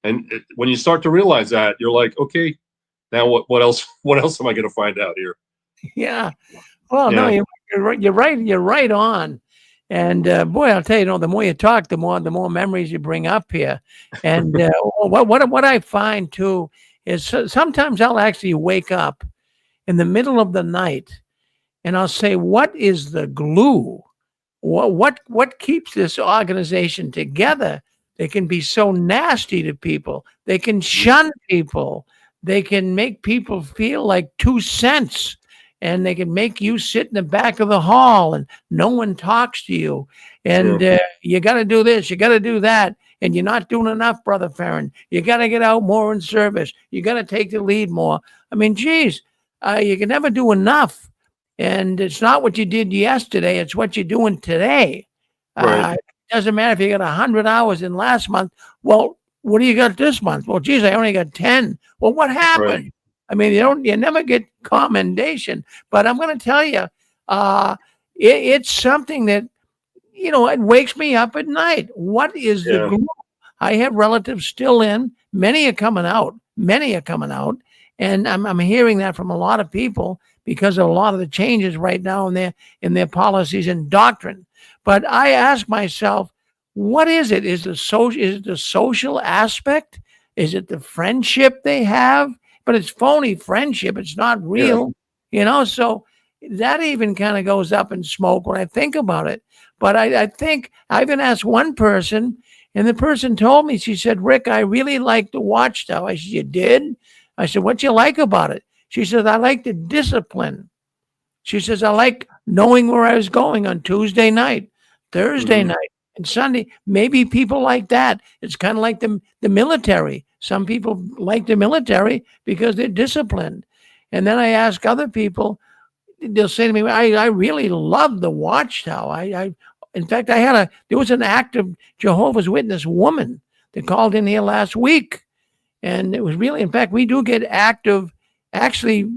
And when you start to realize that, you're like, okay, now what else? What else am I going to find out here? Yeah. Well, Yeah. no, you're right. You're right on. And boy, I'll tell you, the more you talk, the more memories you bring up here. And what I find too is sometimes I'll actually wake up in the middle of the night, and I'll say, "What is the glue? What keeps this organization together? They can be so nasty to people. They can shun people. They can make people feel like 2 cents." And they can make you sit in the back of the hall and no one talks to you. And you got to do this, you got to do that. And you're not doing enough, Brother Farron. You got to get out more in service. You got to take the lead more. I mean, geez, you can never do enough. And it's not what you did yesterday. It's what you're doing today. Right. It doesn't matter if you got 100 hours in last month. Well, what do you got this month? Well, geez, I only got 10. Well, what happened? Right. I mean, you never get commendation, but I'm going to tell you, it's something that, it wakes me up at night. What is the glue? I have relatives still in, many are coming out. And I'm hearing that from a lot of people because of a lot of the changes right now in their policies and doctrine. But I ask myself, what is it? Is it the social aspect? Is it the friendship they have? But it's phony friendship. It's not real, so that even kind of goes up in smoke when I think about it. But I think I even asked one person, and the person told me, she said, "Rick, I really like the Watchtower." I said, "You did?" I said, "What you like about it?" She said, "I like the discipline." She says, "I like knowing where I was going on Tuesday night, Thursday night, and Sunday." Maybe people like that. It's kind of like the military. Some people like the military because they're disciplined. And then I ask other people, they'll say to me, I really love the Watchtower. In fact, there was an active Jehovah's Witness woman that called in here last week. And it was really, in fact, we do get active, actually,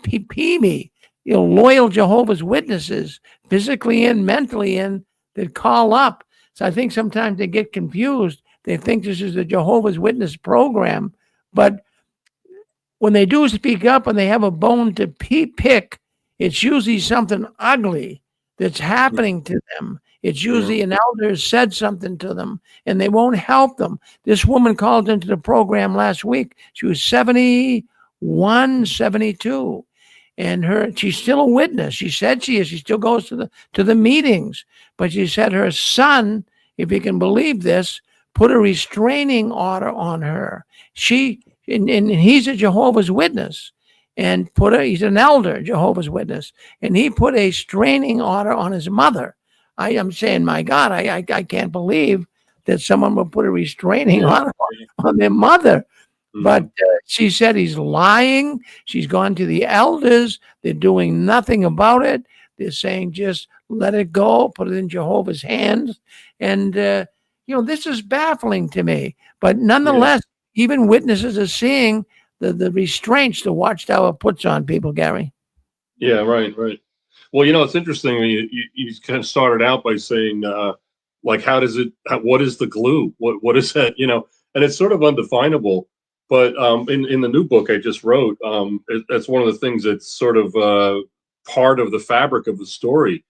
PME, loyal Jehovah's Witnesses, physically in, mentally in, that call up. So I think sometimes they get confused. They think this is the Jehovah's Witness program. But when they do speak up and they have a bone to pick, it's usually something ugly that's happening to them. It's usually an elder said something to them and they won't help them. This woman called into the program last week. She was 71, 72. And she's still a witness. She said she is. She still goes to the meetings. But she said her son, if you can believe this, put a restraining order on her. And he's a Jehovah's Witness, and he's an elder, Jehovah's Witness, and he put a restraining order on his mother. I am saying, my God, I can't believe that someone would put a restraining order on their mother. But she said he's lying. She's gone to the elders. They're doing nothing about it. They're saying, just let it go, put it in Jehovah's hands. And, this is baffling to me. But nonetheless, even witnesses are seeing the restraints the Watchtower puts on people, Gary. Yeah, right. Well, it's interesting. You kind of started out by saying, what is the glue? What is that? And it's sort of undefinable. But in the new book I just wrote, that's one of the things that's sort of part of the fabric of the story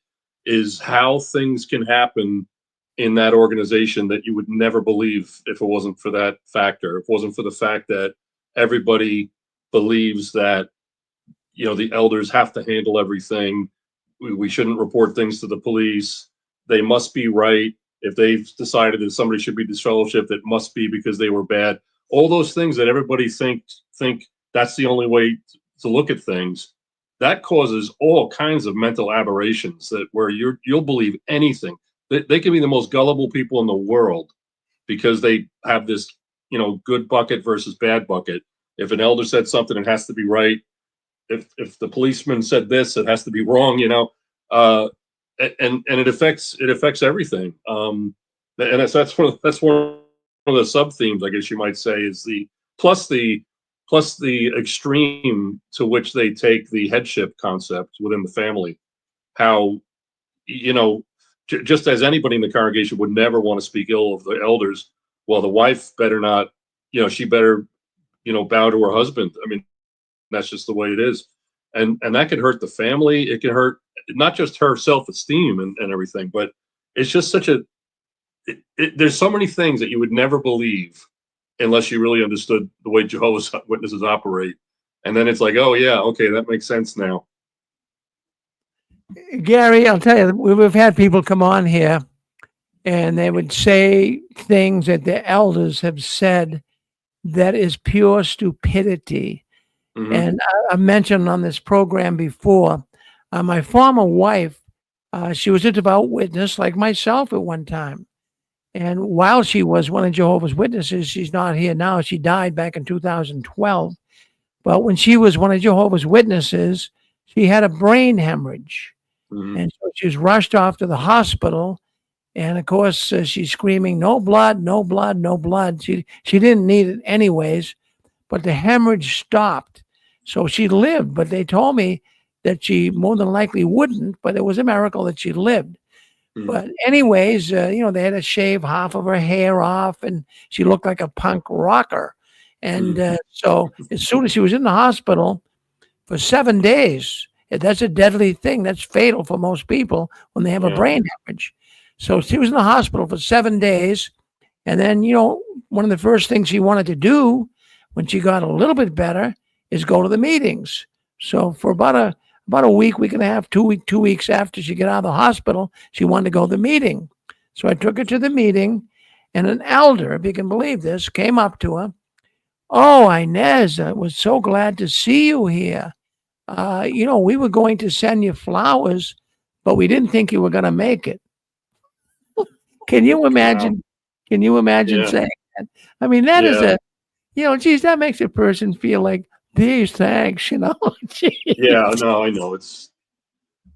is how things can happen in that organization that you would never believe if it wasn't for that factor. If it wasn't for the fact that everybody believes that, you know, the elders have to handle everything. We shouldn't report things to the police. They must be right. If they've decided that somebody should be disfellowshipped, it must be because they were bad. All those things that everybody think that's the only way to look at things. That causes all kinds of mental aberrations that where you'll believe anything. They can be the most gullible people in the world because they have this, you know, good bucket versus bad bucket. If an elder said something, it has to be right. If the policeman said this, it has to be wrong, you know. And it affects everything. And that's one of the sub themes, I guess you might say, is the plus the extreme to which they take the headship concept within the family. How, you know, just as anybody in the congregation would never want to speak ill of the elders, well, the wife better not, you know, she better, you know, bow to her husband. I mean, that's just the way it is. And that can hurt the family. It can hurt not just her self-esteem and everything, but it's just such a, there's so many things that you would never believe unless you really understood the way Jehovah's Witnesses operate. And then it's like, oh yeah, okay, that makes sense now. Gary, I'll tell you, we've had people come on here and they would say things that the elders have said that is pure stupidity. Mhm. And I mentioned on this program before, my former wife, she was a devout witness like myself at one time. And while she was one of Jehovah's Witnesses, she's not here now. She died back in 2012. But when she was one of Jehovah's Witnesses, she had a brain hemorrhage. Mhm. And so she was rushed off to the hospital. And of course, she's screaming, no blood, no blood, no blood. She didn't need it anyways, but the hemorrhage stopped. So she lived, but they told me that she more than likely wouldn't, but it was a miracle that she lived. Mhm. But anyways, you know, they had to shave half of her hair off and she looked like a punk rocker. And so as soon as she was in the hospital for 7 days, that's a deadly thing. That's fatal for most people when they have a Yeah. brain hemorrhage. So she was in the hospital for 7 days. And then, you know, one of the first things she wanted to do when she got a little bit better is go to the meetings. So for about a week and a half, 2 weeks after she got out of the hospital, she wanted to go to the meeting. So I took her to the meeting, and an elder, if you can believe this, came up to her. Oh, Inez, I was so glad to see you here. You know, we were going to send you flowers, but we didn't think you were going to make it. Can you Wow. imagine? Can you imagine Yeah. saying that? I mean, that is Yeah. you know, geez, that makes a person feel like, geez, thanks, you know. Yeah. Geez. No, I know. It's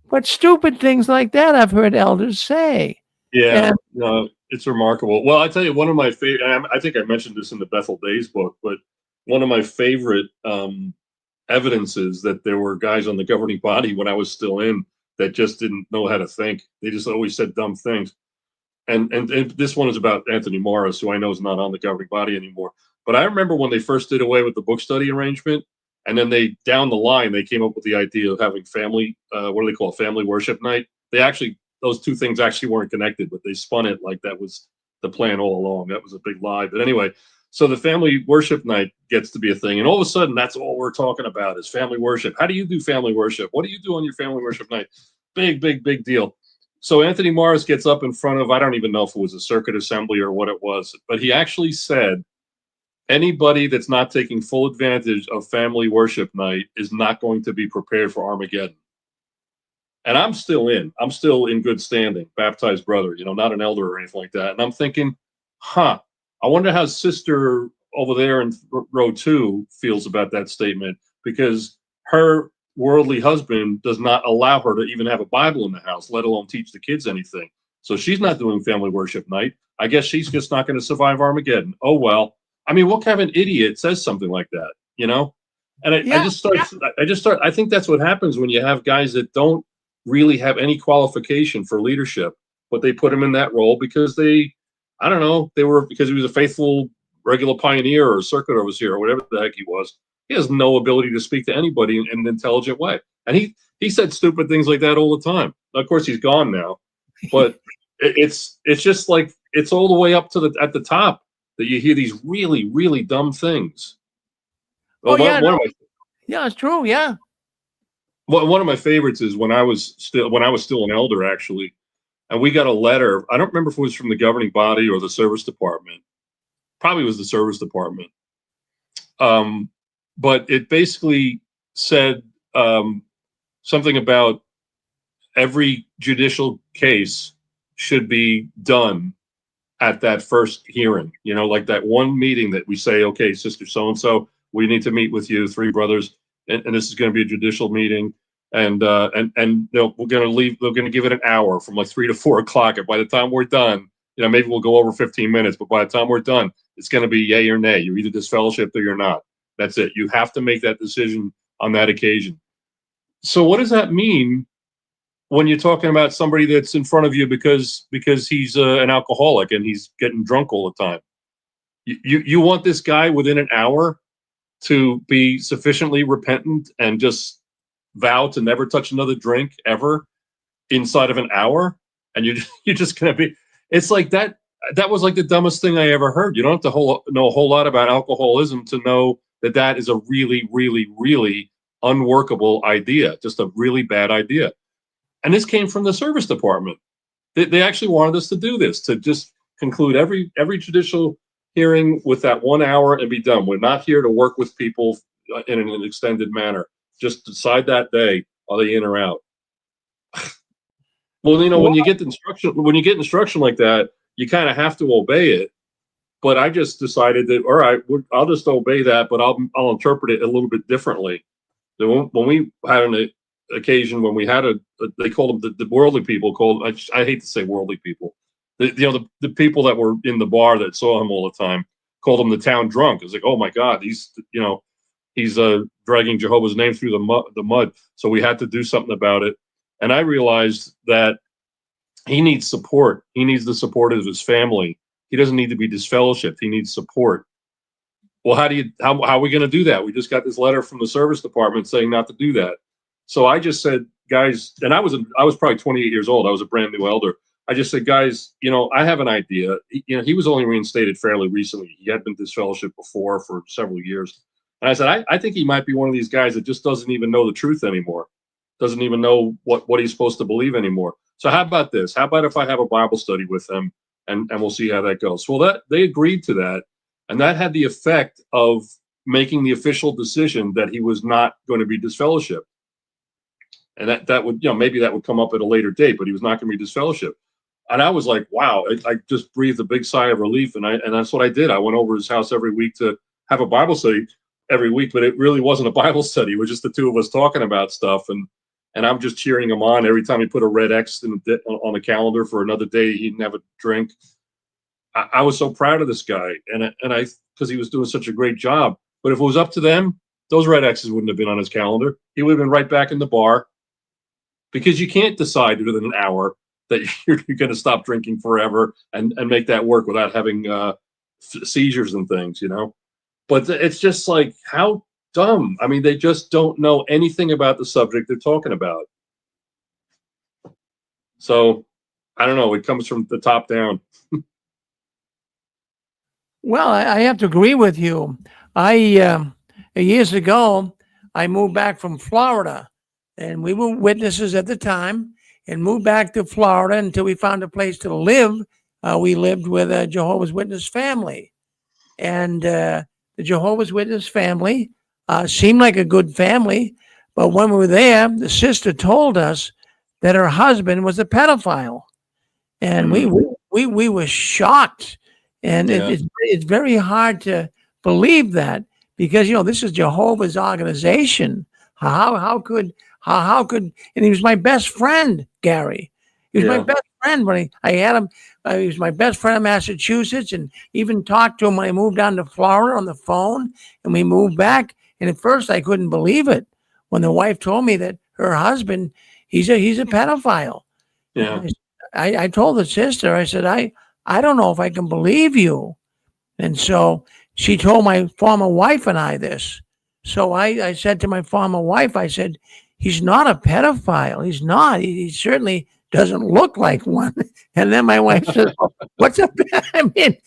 But stupid things like that I've heard elders say. yeah. And No, it's remarkable. Well, I tell you, one of my favorite. I think I mentioned this in the Bethel Days book, but one of my favorite evidences that there were guys on the governing body when I was still in that just didn't know how to think. They just always said dumb things. And this one is about Anthony Morris, who I know is not on the governing body anymore. But I remember when they first did away with the book study arrangement, and then they down the line they came up with the idea of having family, what do they call it, family worship night. They actually those two things actually weren't connected, but they spun it like that was the plan all along. That was a big lie. But anyway, so the family worship night gets to be a thing, and all of a sudden that's all we're talking about is family worship. How do you do family worship? What do you do on your family worship night? Big deal. So Anthony Morris gets up in front of, I don't even know if it was a circuit assembly or what it was, but he actually said, anybody that's not taking full advantage of family worship night is not going to be prepared for Armageddon. And I'm still in good standing, baptized brother, you know, not an elder or anything like that. And I'm thinking, I wonder how sister over there in row 2 feels about that statement, because her worldly husband does not allow her to even have a Bible in the house, let alone teach the kids anything. So she's not doing family worship night. I guess she's just not going to survive Armageddon. Oh, well. I mean, what kind of an idiot says something like that, you know? And I yeah, just start, I think that's what happens when you have guys that don't really have any qualification for leadership, but they put him in that role because I don't know, because he was a faithful regular pioneer or circuit overseer or whatever the heck he was. He has no ability to speak to anybody in an intelligent way. And he said stupid things like that all the time. Of course, he's gone now, but It's just like it's all the way up to at the top that you hear these really really dumb things. Oh Well, yeah, one of no, yeah, it's true. Yeah. one of my favorites is when I was still an elder actually, and we got a letter. I don't remember if it was from the governing body or the service department. Probably was the service department. Um, but it basically said something about every judicial case should be done at that first hearing. You know, like that one meeting that we say, okay, sister so and so, we need to meet with you, three brothers, and this is going to be a judicial meeting. And we're going to leave. We're going to give it an hour from like 3 to 4 o'clock. And by the time we're done, you know, maybe we'll go over 15 minutes, but by the time we're done, it's going to be yay or nay. You're either disfellowshipped or you're not. That's it. You have to make that decision on that occasion. So what does that mean when you're talking about somebody that's in front of you because he's an alcoholic and he's getting drunk all the time? You want this guy within an hour to be sufficiently repentant and just vow to never touch another drink ever inside of an hour, and you're just gonna be. It's like that. That was like the dumbest thing I ever heard. You don't have to know a whole lot about alcoholism to know that that is a really, really, really unworkable idea. Just a really bad idea. And this came from the service department. They actually wanted us to do this, to just conclude every judicial hearing with that 1 hour and be done. We're not here to work with people in an extended manner. Just decide that day, are they in or out? Well, you know, when you get instruction like that, you kind of have to obey it. But I just decided that, all right, I'll just obey that, but I'll interpret it a little bit differently. When we had an occasion when we had they called them the worldly people. I hate to say worldly people. The people that were in the bar that saw him all the time called him the town drunk. It's like, oh my God, he's dragging Jehovah's name through the mud. So we had to do something about it. And I realized that he needs support. He needs the support of his family. He doesn't need to be disfellowshipped. He needs support. Well, how are we going to do that? We just got this letter from the service department saying not to do that. So I just said, guys, and I was probably 28 years old. I was a brand new elder. I just said, guys, I have an idea. He was only reinstated fairly recently. He had been disfellowshipped before for several years. And I said, I think he might be one of these guys that just doesn't even know the truth anymore. Doesn't even know what he's supposed to believe anymore. So how about this? How about if I have a Bible study with him and we'll see how that goes? Well, they agreed to that. And that had the effect of making the official decision that he was not going to be disfellowshipped. And that would, maybe that would come up at a later date, but he was not going to be disfellowshipped. And I was like, wow, I just breathed a big sigh of relief. And that's what I did. I went over his house every week to have a Bible study every week, but it really wasn't a Bible study. It was just the two of us talking about stuff. And I'm just cheering him on every time he put a red X on the calendar for another day he didn't have a drink. I was so proud of this guy, and because he was doing such a great job. But if it was up to them, those red X's wouldn't have been on his calendar. He would have been right back in the bar, because you can't decide within an hour that you're going to stop drinking forever and make that work without having seizures and things, But it's just like, how dumb. I mean, they just don't know anything about the subject they're talking about. So I don't know. It comes from the top down. Well, I have to agree with you. Years ago, I moved back from Florida, and we were witnesses at the time, and moved back to Florida until we found a place to live. We lived with a Jehovah's Witness family, and the Jehovah's Witness family seemed like a good family. But when we were there, the sister told us that her husband was a pedophile, and we were shocked. And it's very hard to believe that, because this is Jehovah's organization. How could and he was my best friend, Gary. He was my best friend when I had him. He was my best friend in Massachusetts, and even talked to him when I moved down to Florida on the phone, and we moved back. And at first I couldn't believe it when the wife told me that her husband, he's a pedophile. Yeah. I told the sister, I said, I don't know if I can believe you. And so she told my former wife and I this. So I said to my former wife, I said, he's not a pedophile. He's not. He certainly doesn't look like one. And then my wife says, well, what's up? I mean,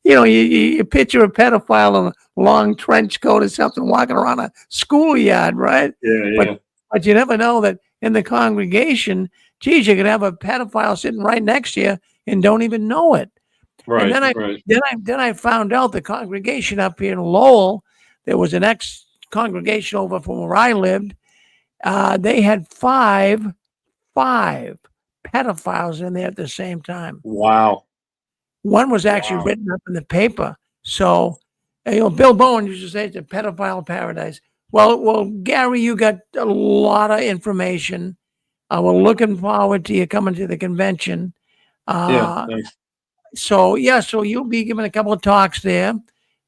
you picture a pedophile in a long trench coat or something walking around a schoolyard, right? Yeah, But yeah. but you never know that in the congregation, geez, you could have a pedophile sitting right next to you and don't even know it. And Right, then I right. then I found out the congregation up here in Lowell, there was an ex-congregation over from where I lived. They had five pedophiles in there at the same time. Wow. One was actually Wow. written up in the paper. So, Bill Bowen used to say it's a pedophile paradise. Well, Gary, you got a lot of information. We're looking forward to you coming to the convention. Yeah, Uh, thanks. so you'll be giving a couple of talks there,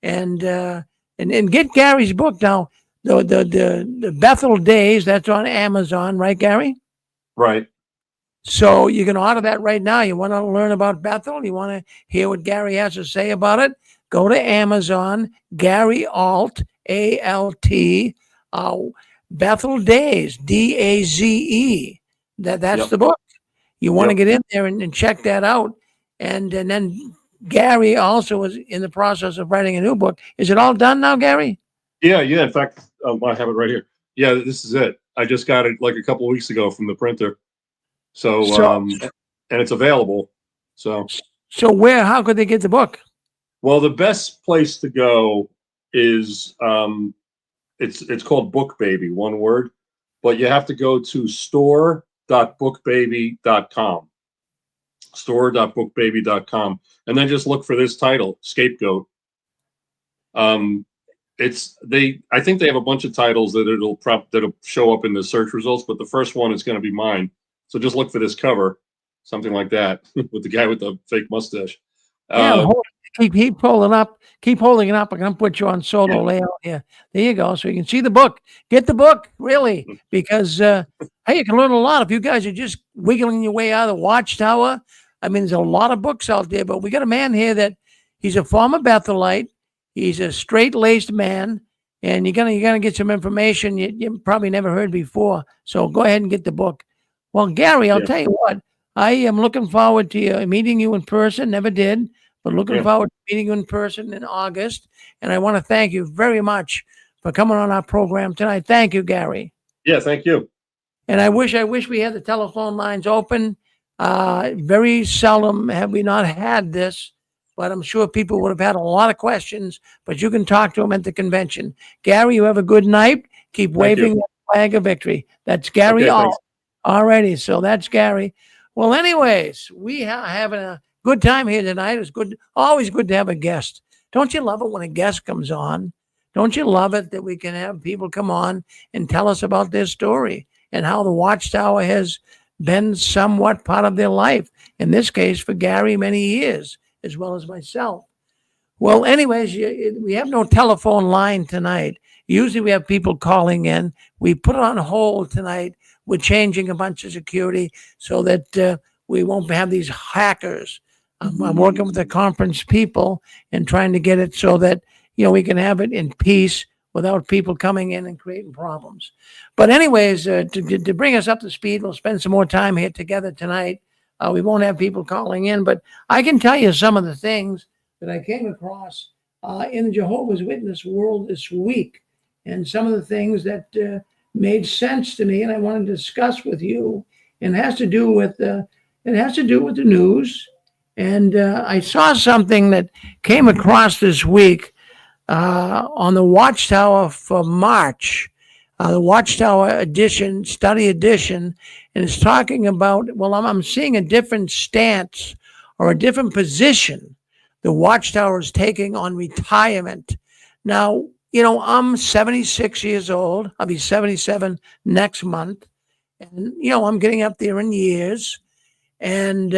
and get Gary's book now. The Bethel Days, that's on Amazon, right, Gary? Right. So you can order that right now. You want to learn about Bethel? You want to hear what Gary has to say about it? Go to Amazon, Gary Alt, ALT, Bethel Days, DAZE. That's Yep. the book. You want to Yep. get in there and check that out. And then Gary also is in the process of writing a new book. Is it all done now, Gary? Yeah, yeah. In fact, I have it right here. Yeah, this is it. I just got it like a couple of weeks ago from the printer. So, So and it's available. So, how could they get the book? well, the best place to go is it's called Book Baby, one word, but you have to go to store.bookbaby.com. Store.bookbaby.com, and then just look for this title, Scapegoat. I think they have a bunch of titles that'll show up in the search results, but the first one is going to be mine. So just look for this cover, something like that, with the guy with the fake mustache. Yeah, keep pulling up, keep holding it up. I'm gonna put you on solo Yeah. layout here. There you go, so you can see the book. Get the book, really, because hey, you can learn a lot if you guys are just wiggling your way out of the Watchtower. I mean, there's a lot of books out there, but we got a man here that he's a former Bethelite. He's a straight-laced man, and you're gonna get some information you probably never heard before. So go ahead and get the book. Well, Gary, I'll Yeah. tell you what. I am looking forward to meeting you in person. Never did, but looking Yeah. forward to meeting you in person in August. And I want to thank you very much for coming on our program tonight. Thank you, Gary. Yeah, thank you. And I wish we had the telephone lines open. Very seldom have we not had this, but I'm sure people would have had a lot of questions. But you can talk to them at the convention. Gary, you have a good night. Keep waving that flag of victory. That's Gary. Okay, thanks. Alrighty, so that's Gary. Well, anyways, we are having a good time here tonight. It's good, always good to have a guest. Don't you love it when a guest comes on? Don't you love it that we can have people come on and tell us about their story and how the Watchtower has been somewhat part of their life? In this case, for Gary, many years, as well as myself. Well, anyways, we have no telephone line tonight. Usually we have people calling in. We put it on hold tonight. We're changing a bunch of security so that we won't have these hackers. I'm working with the conference people and trying to get it so that we can have it in peace without people coming in and creating problems. But anyways, to bring us up to speed, we'll spend some more time here together tonight. We won't have people calling in, but I can tell you some of the things that I came across in the Jehovah's Witness world this week, and some of the things that made sense to me, and I want to discuss with you. And it has to do with the news. And I saw something that came across this week on the Watchtower for March, the Watchtower edition, study edition, and it's talking about. Well, I'm seeing a different stance or a different position the Watchtower is taking on retirement. Now, I'm 76 years old. I'll be 77 next month. And, I'm getting up there in years. And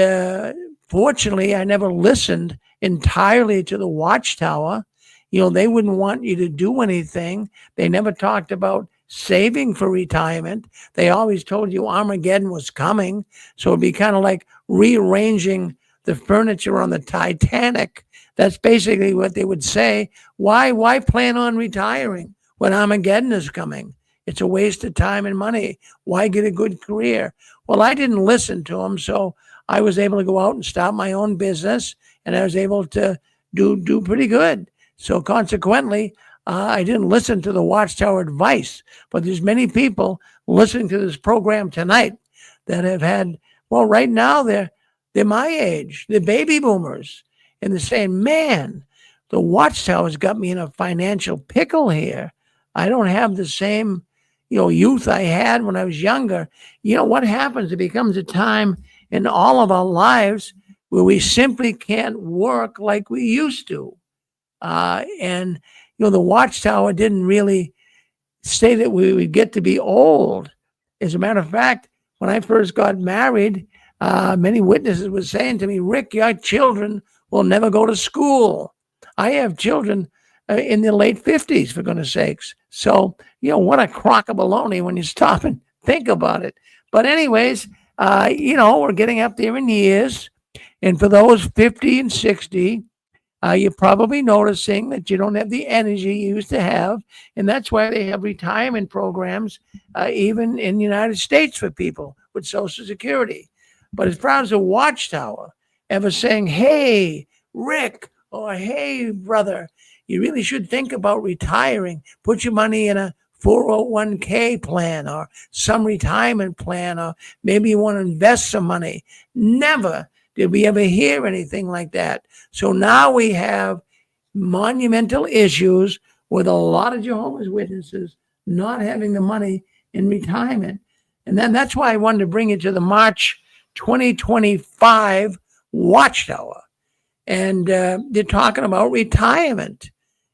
fortunately, I never listened entirely to the Watchtower. They wouldn't want you to do anything. They never talked about saving for retirement. They always told you Armageddon was coming. So it'd be kind of like rearranging the furniture on the Titanic. That's basically what they would say. Why plan on retiring when Armageddon is coming? It's a waste of time and money. Why get a good career? Well, I didn't listen to them, so I was able to go out and start my own business, and I was able to do pretty good. So consequently, I didn't listen to the Watchtower advice, but there's many people listening to this program tonight that have had, well, right now they're my age, they're baby boomers, and they're saying, man, the Watchtower's got me in a financial pickle here. I don't have the same, youth I had when I was younger. What happens? It becomes a time in all of our lives where we simply can't work like we used to. And the Watchtower didn't really say that we would get to be old. As a matter of fact, when I first got married, many witnesses were saying to me, Rick, your children will never go to school. I have children in their late 50s, for goodness sakes. So, what a crock of baloney when you stop and think about it. But anyways, we're getting up there in years. And for those 50 and 60, you're probably noticing that you don't have the energy you used to have. And that's why they have retirement programs, even in the United States for people with Social Security. But as far as the Watchtower ever saying, hey, Rick, or hey, brother, you really should think about retiring. Put your money in a 401k plan or some retirement plan, or maybe you want to invest some money. Never did we ever hear anything like that. So now we have monumental issues with a lot of Jehovah's Witnesses not having the money in retirement. And then that's why I wanted to bring you to the March 2025 Watchtower. And they're talking about retirement.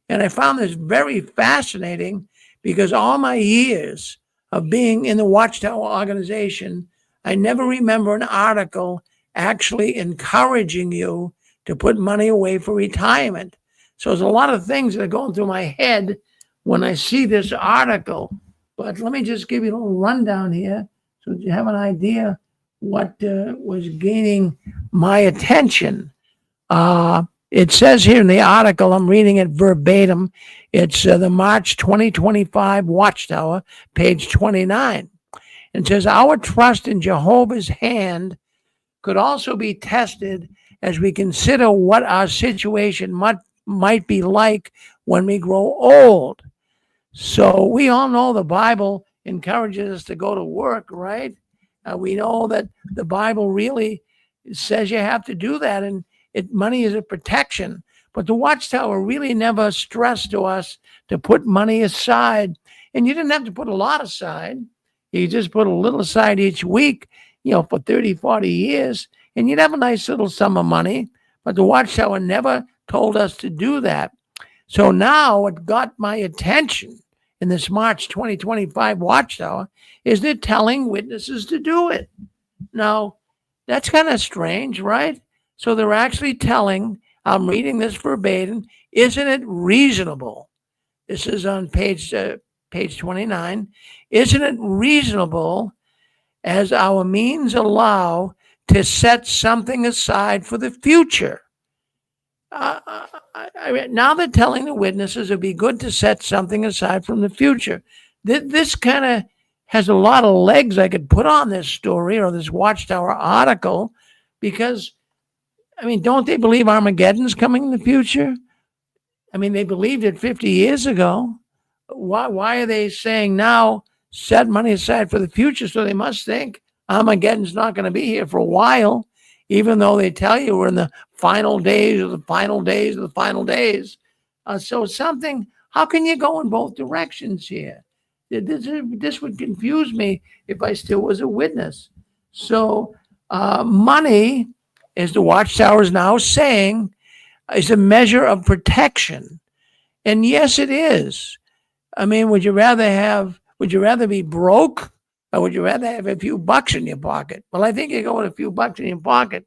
And I found this very fascinating because all my years of being in the Watchtower organization, I never remember an article actually encouraging you to put money away for retirement. So there's a lot of things that are going through my head when I see this article. But let me just give you a little rundown here so that you have an idea what was gaining my attention. It says here in the article, I'm reading it verbatim. It's the March 2025 Watchtower, page 29. It says, our trust in Jehovah's hand could also be tested as we consider what our situation might be like when we grow old. So we all know the Bible encourages us to go to work, right? We know that the Bible really says you have to do that, and money is a protection. But the Watchtower really never stressed to us to put money aside. And you didn't have to put a lot aside. You just put a little aside each week, for 30, 40 years, and you'd have a nice little sum of money. But the Watchtower never told us to do that. So now what got my attention in this March 2025 Watchtower is they're telling witnesses to do it. Now, that's kind of strange, right? So they're actually telling, I'm reading this verbatim, isn't it reasonable? This is on page 29. Isn't it reasonable, as our means allow, to set something aside for the future? Now they're telling the witnesses it'd be good to set something aside from the future. This kind of has a lot of legs I could put on this story or this Watchtower article, because don't they believe Armageddon's coming in the future? They believed it 50 years ago. Why are they saying now set money aside for the future? So they must think Armageddon's not going to be here for a while, even though they tell you we're in the final days of the final days of the final days. So how can you go in both directions here? This would confuse me if I still was a witness. So money, as the Watchtower is now saying, is a measure of protection. And yes, it is. Would you rather be broke, or would you rather have a few bucks in your pocket? Well, I think you go with a few bucks in your pocket.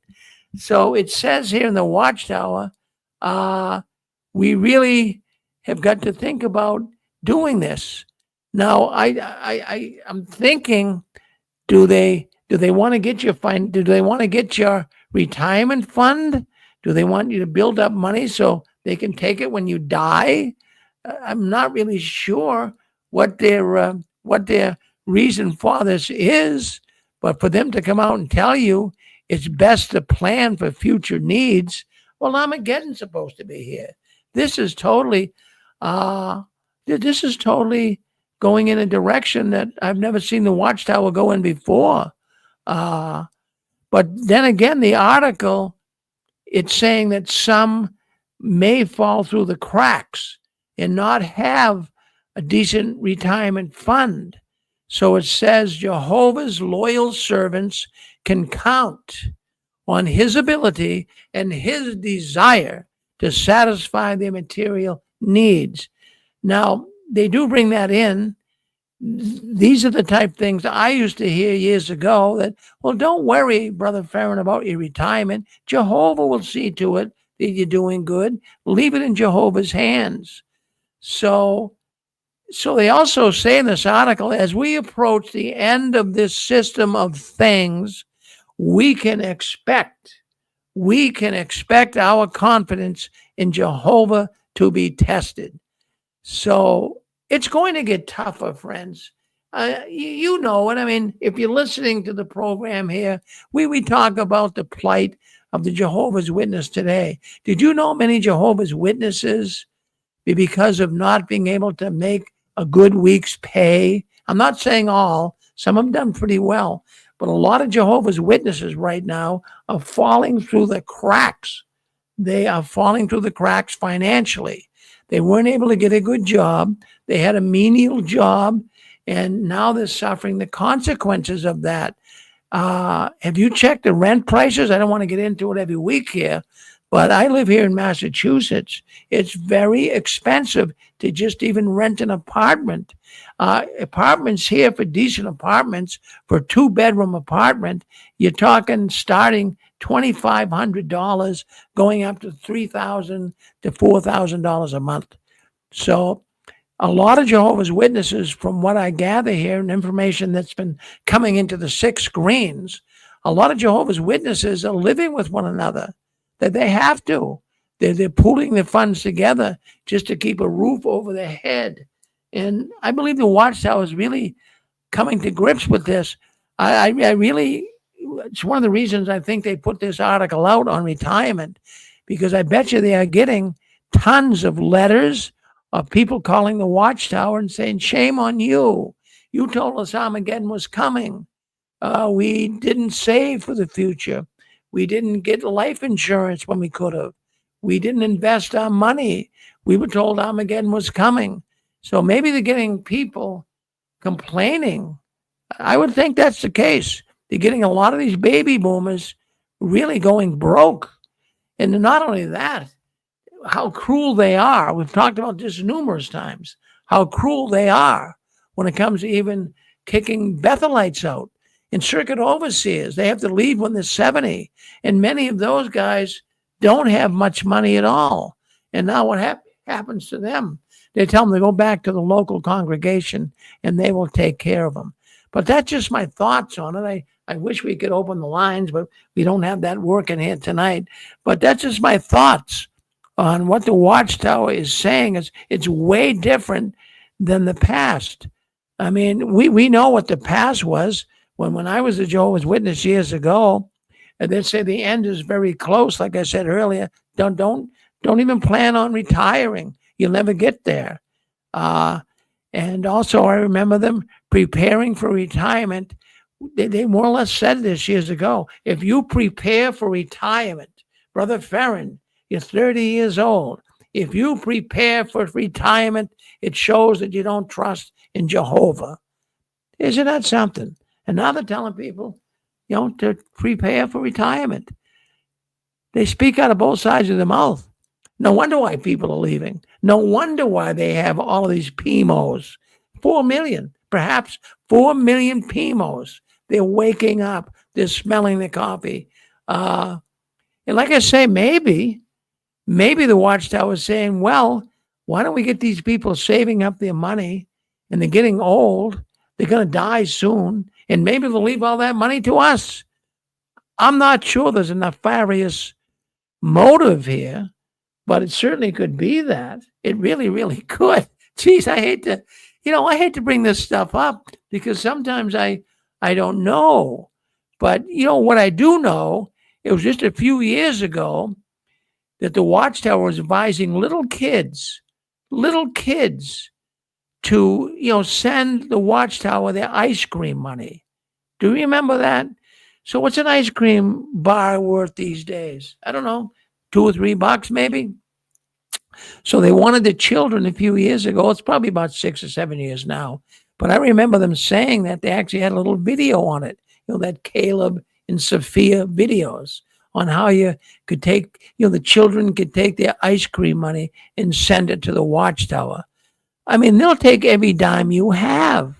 So it says here in the Watchtower, we really have got to think about doing this. Now, I'm thinking, do they want to get do they want to get your retirement fund? Do they want you to build up money so they can take it when you die? I'm not really sure what they're what their reason for this is, but for them to come out and tell you it's best to plan for future needs, well, Armageddon's supposed to be here. This is totally, this is totally going in a direction that I've never seen the Watchtower go in before. But then again, the article, it's saying that some may fall through the cracks and not have a decent retirement fund. So it says Jehovah's loyal servants can count on his ability and his desire to satisfy their material needs. Now, they do bring that in. These are the type of things I used to hear years ago that, well, don't worry, Brother Farron, about your retirement. Jehovah will see to it that you're doing good. Leave it in Jehovah's hands. So they also say in this article, as we approach the end of this system of things, we can expect our confidence in Jehovah to be tested. So it's going to get tougher, friends. You know it. I mean, if you're listening to the program here, we talk about the plight of the Jehovah's Witness today. Did you know many Jehovah's Witnesses, because of not being able to make a good week's pay? I'm not saying all. Some have done pretty well. But a lot of Jehovah's Witnesses right now are falling through the cracks. They are falling through the cracks financially. They weren't able to get a good job. They had a menial job, and now they're suffering the consequences of that. Have you checked the rent prices? I don't want to get into it every week here, but I live here in Massachusetts. It's very expensive to just even rent an apartment. Apartments here, for decent apartments, for a 2-bedroom apartment, you're talking starting $2,500 going up to $3,000 to $4,000 a month. So a lot of Jehovah's Witnesses, from what I gather here and information that's been coming into the 6 screens, a lot of Jehovah's Witnesses are living with one another, that they have to. They're pooling their funds together just to keep a roof over their head. And I believe the Watchtower is really coming to grips with this. I really, it's one of the reasons I think they put this article out on retirement, because I bet you they are getting tons of letters of people calling the Watchtower and saying, shame on you. You told us Armageddon was coming. We didn't save for the future. We didn't get life insurance when we could have. We didn't invest our money. We were told Armageddon was coming. So maybe they're getting people complaining. I would think that's the case. They're getting a lot of these baby boomers really going broke. And not only that, how cruel they are. We've talked about this numerous times, how cruel they are when it comes to even kicking Bethelites out. And circuit overseers, they have to leave when they're 70. And many of those guys don't have much money at all. And now what happens to them? They tell them to go back to the local congregation and they will take care of them. But that's just my thoughts on it. I wish we could open the lines, but we don't have that working here tonight. But that's just my thoughts on what the Watchtower is saying. It's way different than the past. I mean, we know what the past was. When I was a Jehovah's Witness years ago, and they'd say the end is very close. Like I said earlier, don't even plan on retiring. You'll never get there. And also, I remember them preparing for retirement. They more or less said this years ago. If you prepare for retirement, Brother Farron, you're 30 years old. If you prepare for retirement, it shows that you don't trust in Jehovah. Isn't that something? And now they're telling people, to prepare for retirement. They speak out of both sides of their mouth. No wonder why people are leaving. No wonder why they have all of these PMOs. 4 million, perhaps 4 million PMOs. They're waking up. They're smelling the coffee. And like I say, maybe the Watchtower is saying, well, why don't we get these people saving up their money, and they're getting old. They're going to die soon. And maybe they'll leave all that money to us. I'm not sure there's a nefarious motive here, but it certainly could be that. It really, really could. Geez, I hate to I hate to bring this stuff up because sometimes I don't know. But, what I do know, it was just a few years ago that the Watchtower was advising little kids to, send the Watchtower their ice cream money. Do you remember that? So what's an ice cream bar worth these days? I don't know, $2 or $3 maybe. So they wanted the children a few years ago. It's probably about 6 or 7 years now. But I remember them saying that they actually had a little video on it, that Caleb and Sophia videos on how you could take, the children could take their ice cream money and send it to the Watchtower. I mean, they'll take every dime you have.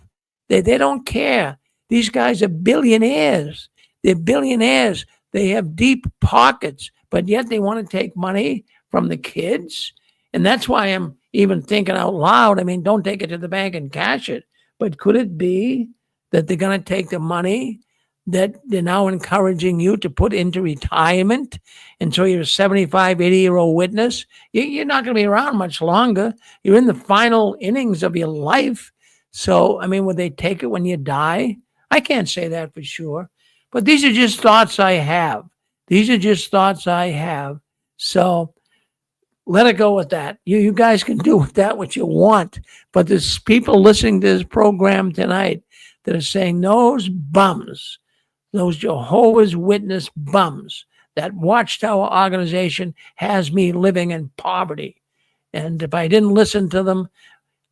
They don't care. These guys are billionaires. They're billionaires. They have deep pockets, but yet they want to take money from the kids. And that's why I'm even thinking out loud. I mean, don't take it to the bank and cash it. But could it be that they're going to take the money that they're now encouraging you to put into retirement? And so you're a 75, 80-year-old witness. You're not going to be around much longer. You're in the final innings of your life. So, I mean, would they take it when you die? I can't say that for sure. But these are just thoughts I have. So let it go with that. You guys can do with that what you want. But there's people listening to this program tonight that are saying those bums, those Jehovah's Witness bums, that Watchtower organization has me living in poverty. And if I didn't listen to them,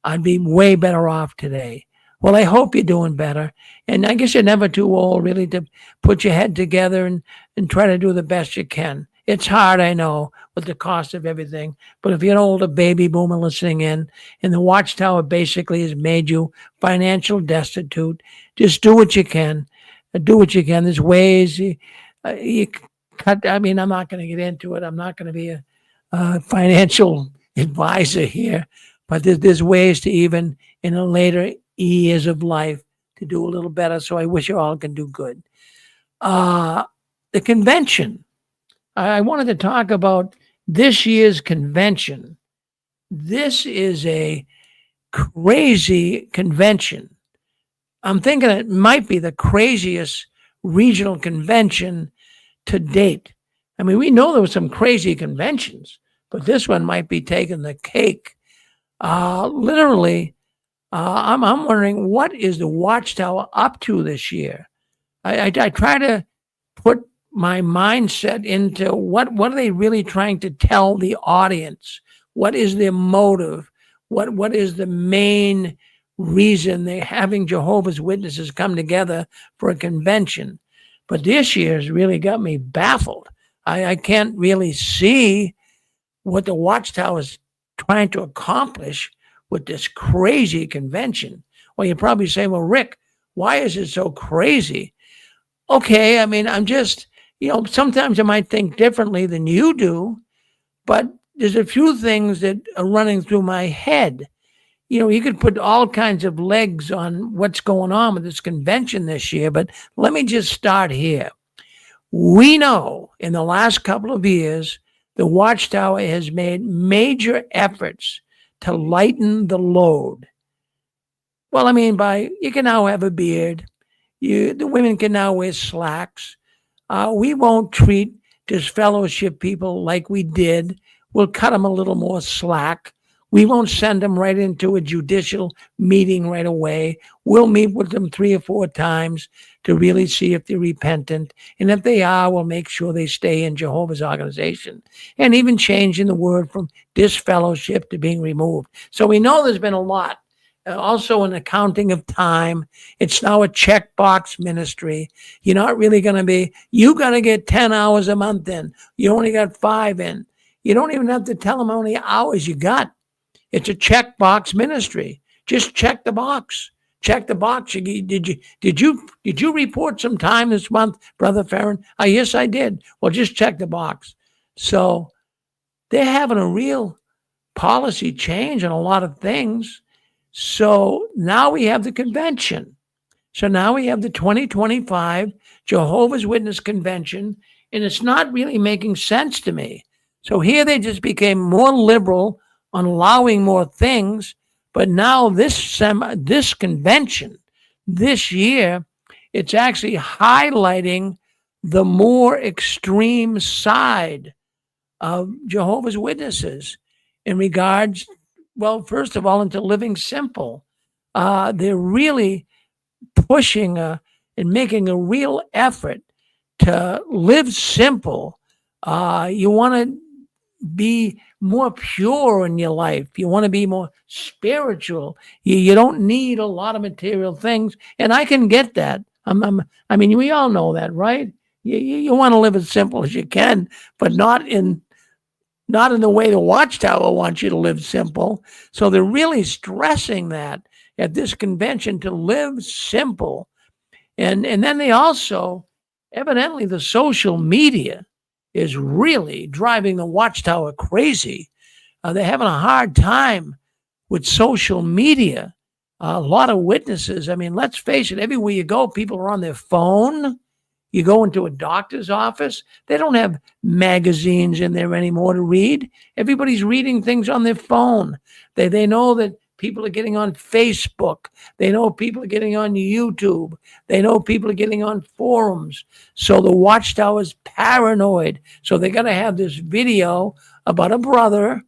I'd be way better off today. Well, I hope you're doing better. And I guess you're never too old, really, to put your head together and try to do the best you can. It's hard, I know, with the cost of everything. But if you're an older baby boomer listening in, and the Watchtower basically has made you financial destitute, just do what you can. Do what you can. There's ways you cut. I mean, I'm not going to get into it. I'm not going to be a financial advisor here. But there's ways to even in the later years of life to do a little better. So I wish you all can do good. The convention. I wanted to talk about this year's convention. This is a crazy convention. I'm thinking it might be the craziest regional convention to date. I mean, we know there were some crazy conventions, but this one might be taking the cake. Literally, I'm wondering, what is the Watchtower up to this year? I try to put my mindset into what are they really trying to tell the audience? What is their motive? What is the main reason they're having Jehovah's Witnesses come together for a convention? But this year's really got me baffled. I can't really see what the Watchtower is trying to accomplish with this crazy convention. Well, you're probably saying, well, Rick, why is it so crazy? Okay, I mean, I'm just, sometimes I might think differently than you do, but there's a few things that are running through my head. You could put all kinds of legs on what's going on with this convention this year, but let me just start here. We know in the last couple of years, the Watchtower has made major efforts to lighten the load. Well, I mean, you can now have a beard. The women can now wear slacks. We won't treat disfellowship people like we did. We'll cut them a little more slack. We won't send them right into a judicial meeting right away. We'll meet with them 3 or 4 times to really see if they're repentant. And if they are, we'll make sure they stay in Jehovah's organization. And even changing the word from disfellowship to being removed. So we know there's been a lot. Also an accounting of time. It's now a checkbox ministry. You're not really going to be, you got to get 10 hours a month in. You only got 5 in. You don't even have to tell them how many hours you got. It's a checkbox ministry. Just check the box. Check the box. Did you report some time this month, Brother Farron? Yes, I did. Well, just check the box. So they're having a real policy change on a lot of things. So now we have the convention. So now we have the 2025 Jehovah's Witness Convention, and it's not really making sense to me. So here they just became more liberal on allowing more things, But now this convention this year, it's actually highlighting the more extreme side of Jehovah's Witnesses in regards, well, first of all, into living simple. They're really pushing and making a real effort to live simple. You want to be more pure in your life. You want to be more spiritual. You don't need a lot of material things. And I can get that. I mean, we all know that, right? You want to live as simple as you can, but not in the way the Watchtower wants you to live simple. So they're really stressing that at this convention, to live simple. And then they also, evidently, the social media is really driving the Watchtower crazy. They're having a hard time with social media. A lot of witnesses. I mean, let's face it, everywhere you go, people are on their phone. You go into a doctor's office, they don't have magazines in there anymore to read. Everybody's reading things on their phone. They know that people are getting on Facebook. They know people are getting on YouTube. They know people are getting on forums. So the Watchtower's paranoid. So they're going to have this video about a brother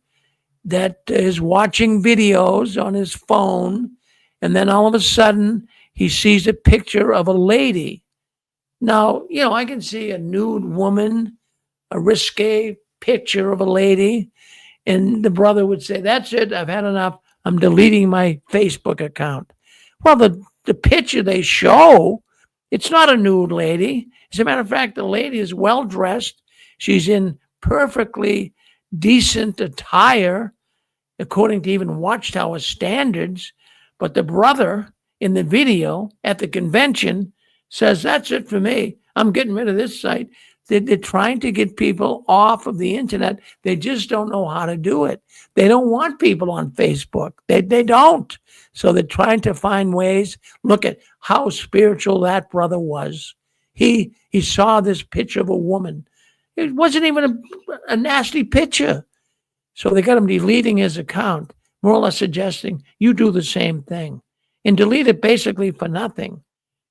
that is watching videos on his phone. And then all of a sudden, he sees a picture of a lady. Now, I can see a nude woman, a risque picture of a lady, and the brother would say, "That's it, I've had enough. I'm deleting my Facebook account." Well, the picture they show, it's not a nude lady. As a matter of fact, the lady is well dressed. She's in perfectly decent attire, according to even Watchtower standards. But the brother in the video at the convention says, "That's it for me. I'm getting rid of this site." They're trying to get people off of the internet. They just don't know how to do it. They don't want people on Facebook. They don't. So they're trying to find ways. Look at how spiritual that brother was. He saw this picture of a woman. It wasn't even a nasty picture. So they got him deleting his account, more or less suggesting you do the same thing and delete it basically for nothing.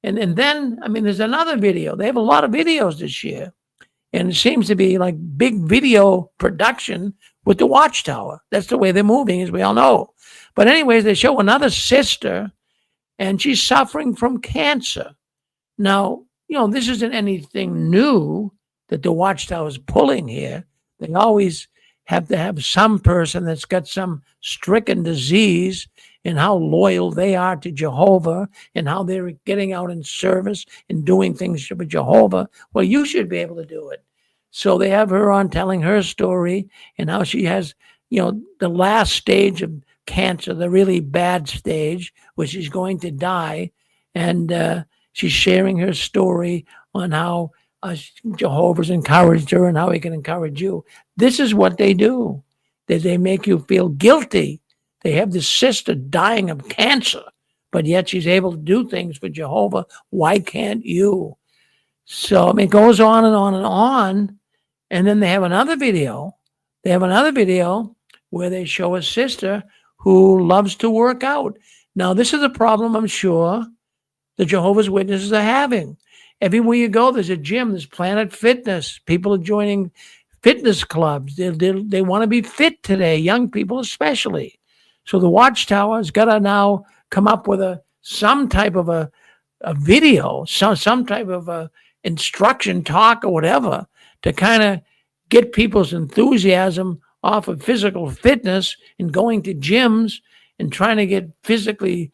And then, I mean, there's another video. They have a lot of videos this year. And it seems to be like big video production with the Watchtower. That's the way they're moving, as we all know. But anyways, they show another sister, and she's suffering from cancer. Now, this isn't anything new that the Watchtower is pulling here. They always have to have some person that's got some stricken disease, and how loyal they are to Jehovah and how they're getting out in service and doing things for Jehovah. Well, you should be able to do it. So they have her on telling her story and how she has, the last stage of cancer, the really bad stage, where she's going to die. And she's sharing her story on how Jehovah's encouraged her and how he can encourage you. This is what they do. They make you feel guilty. They have this sister dying of cancer, but yet she's able to do things for Jehovah. Why can't you? So it goes on and on and on. And then they have another video. They have another video where they show a sister who loves to work out. Now, this is a problem I'm sure the Jehovah's Witnesses are having. Everywhere you go, there's a gym, there's Planet Fitness. People are joining fitness clubs. They want to be fit today, young people especially. So the Watchtower has got to now come up with some type of a video, some type of a instruction talk or whatever to kind of get people's enthusiasm off of physical fitness and going to gyms and trying to get physically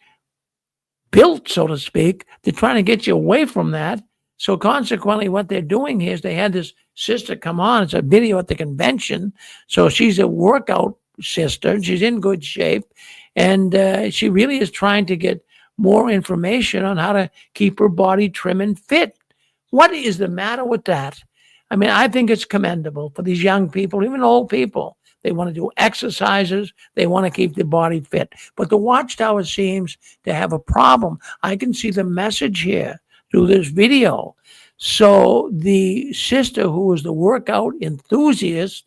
built, so to speak. They're trying to get you away from that. So consequently, what they're doing here is they had this sister come on. It's a video at the convention. So she's a workout sister. She's in good shape. And she really is trying to get more information on how to keep her body trim and fit. What is the matter with that? I mean, I think it's commendable for these young people, even old people. They want to do exercises. They want to keep their body fit. But the Watchtower seems to have a problem. I can see the message here through this video. So the sister who was the workout enthusiast,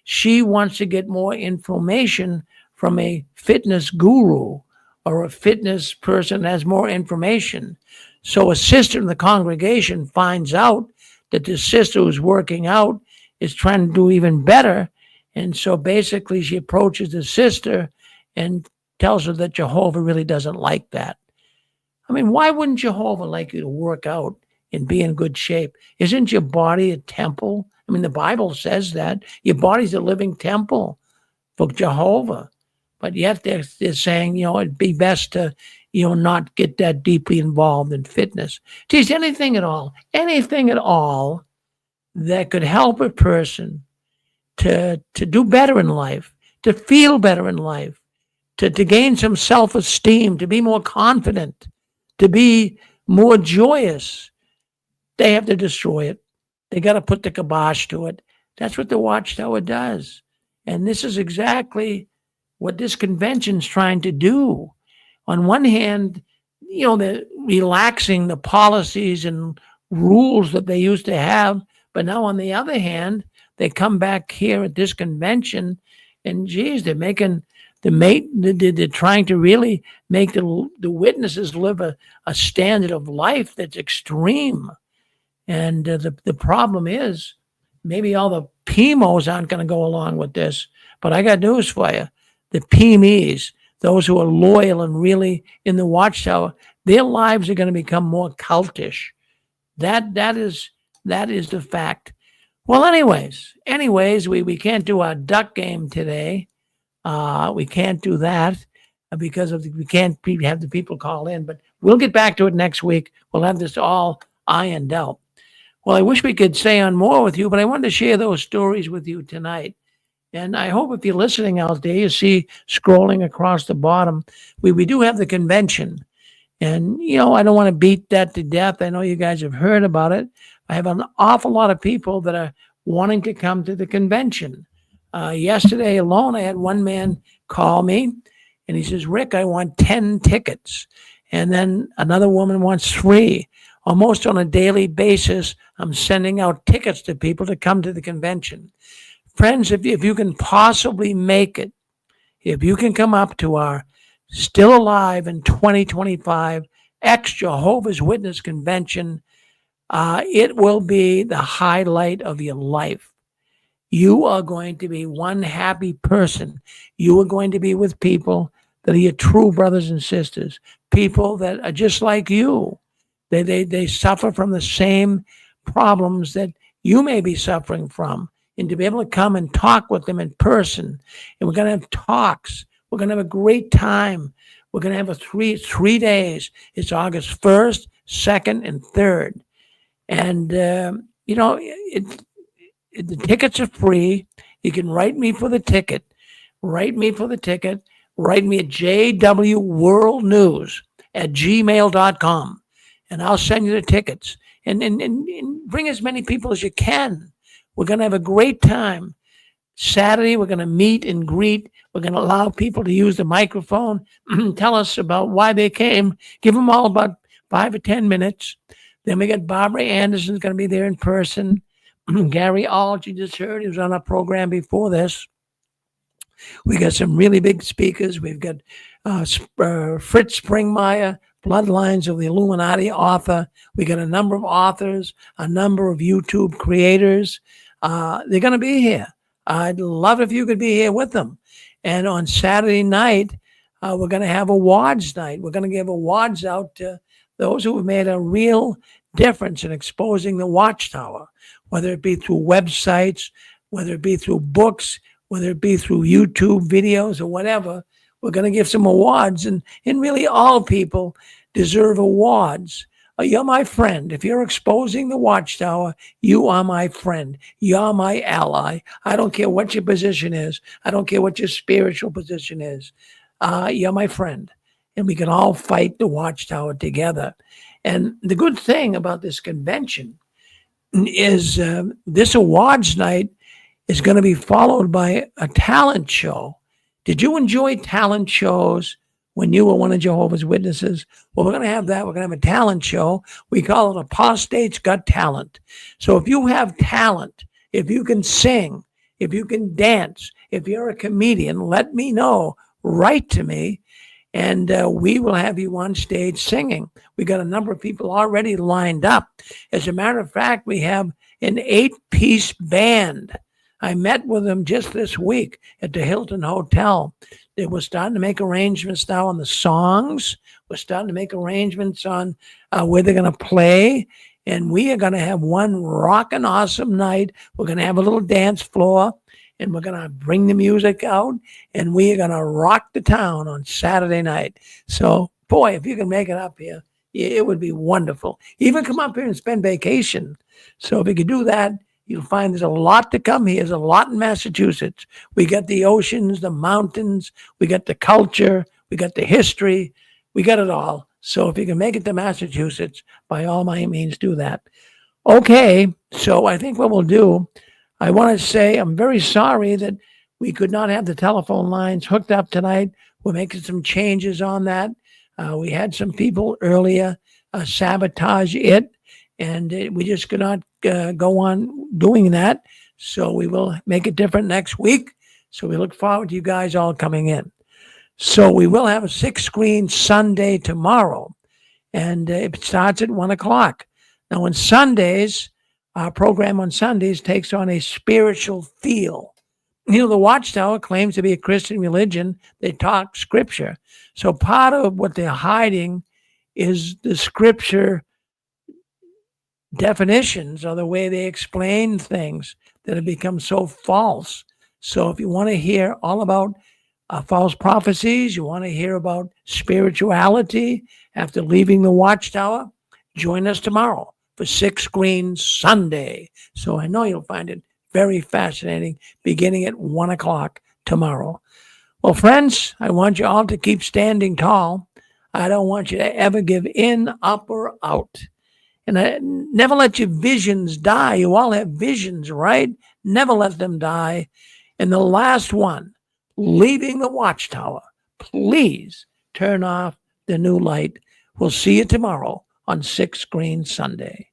she wants to get more information from a fitness guru or a fitness person that has more information. So a sister in the congregation finds out that the sister who's working out is trying to do even better. And so basically she approaches the sister and tells her that Jehovah really doesn't like that. I mean, why wouldn't Jehovah like you to work out and be in good shape? Isn't your body a temple? I mean, the Bible says that. Your body's a living temple for Jehovah. But yet they're saying, it'd be best to, not get that deeply involved in fitness. Geez, anything at all that could help a person to do better in life, to feel better in life, to gain some self-esteem, to be more confident, to be more joyous, they have to destroy it. They got to put the kibosh to it. That's what the Watchtower does. And this is exactly what this convention's trying to do. On one hand, they're relaxing the policies and rules that they used to have. But now on the other hand, they come back here at this convention and geez, they're trying to really make the witnesses live a standard of life that's extreme. And the problem is maybe all the PMOs aren't going to go along with this, but I got news for you. The PMEs, those who are loyal and really in the Watchtower, their lives are going to become more cultish. That is the fact. Well, anyways, we can't do our duck game today. We can't do that because we can't have the people call in, but we'll get back to it next week. We'll have this all ironed out. Well, I wish we could say on more with you, but I wanted to share those stories with you tonight. And I hope if you're listening out there, you see scrolling across the bottom, we do have the convention. And, I don't want to beat that to death. I know you guys have heard about it. I have an awful lot of people that are wanting to come to the convention. Yesterday alone, I had one man call me and he says, Rick, I want 10 tickets. And then another woman wants 3. Almost on a daily basis, I'm sending out tickets to people to come to the convention. Friends, if you can possibly make it, if you can come up to our Still Alive in 2025 ex-Jehovah's Witness convention, it will be the highlight of your life. You are going to be one happy person. You are going to be with people that are your true brothers and sisters, people that are just like you. They suffer from the same problems that you may be suffering from. And to be able to come and talk with them in person, and we're going to have talks. We're going to have a great time. We're going to have a three days. It's August 1st, 2nd, and 3rd. And, the tickets are free. You can write me for the ticket. Write me at jwworldnews@gmail.com. And I'll send you the tickets. And bring as many people as you can. We're going to have a great time. Saturday, we're going to meet and greet. We're going to allow people to use the microphone, tell us about why they came, give them all about 5 or 10 minutes. Then we got Barbara Anderson's going to be there in person. Gary Alt, you just heard, he was on our program before this. We got some really big speakers. We've got Fritz Springmeier, Bloodlines of the Illuminati author. We got a number of authors, a number of YouTube creators. They're going to be here. I'd love if you could be here with them. And on Saturday night, we're going to have awards night. We're going to give awards out to those who have made a real difference in exposing the Watchtower, whether it be through websites, whether it be through books, whether it be through YouTube videos or whatever. We're going to give some awards, and really all people deserve awards. You're my friend. If you're exposing the Watchtower, you are my friend. You're my ally. I don't care what your position is. I don't care what your spiritual position is. You're my friend. And we can all fight the Watchtower together. And the good thing about this convention is this awards night is going to be followed by a talent show. Did you enjoy talent shows when you were one of Jehovah's Witnesses? Well, we're going to have that. We're going to have a talent show. We call it Apostate's Got Talent. So if you have talent, if you can sing, if you can dance, if you're a comedian, let me know. write to me, and we will have you on stage singing. We got a number of people already lined up. As a matter of fact, we have an 8-piece band. I met with them just this week at the Hilton Hotel. They were starting to make arrangements now on the songs. We're starting to make arrangements on where they're going to play. And we are going to have one rockin' awesome night. We're going to have a little dance floor, and we're going to bring the music out, and we are going to rock the town on Saturday night. So, boy, if you can make it up here, it would be wonderful. Even come up here and spend vacation. So if you could do that, you'll find there's a lot to come here. There's a lot in Massachusetts. We got the oceans, the mountains, we got the culture, we got the history, we got it all. So if you can make it to Massachusetts, by all means, do that. Okay, so I think what we'll do, I want to say I'm very sorry that we could not have the telephone lines hooked up tonight. We're making some changes on that. We had some people earlier sabotage it, and we just could not go on doing that. So we will make it different next week. So we look forward to you guys all coming in. So we will have a 6-screen Sunday tomorrow, and it starts at 1 o'clock. Now on Sundays, our program on Sundays takes on a spiritual feel. You know, the Watchtower claims to be a Christian religion. They talk scripture. So part of what they're hiding is the scripture definitions, or the way they explain things that have become so false. So if you want to hear all about false prophecies, you want to hear about spirituality after leaving the Watchtower, join us tomorrow for 6-screen Sunday. So I know you'll find it very fascinating, beginning at 1 o'clock tomorrow. Well, friends, I want you all to keep standing tall. I don't want you to ever give in, up, or out. And never let your visions die. You all have visions, right? Never let them die. And the last one, leaving the Watchtower, please turn off the new light. We'll see you tomorrow on 6-screen Sunday.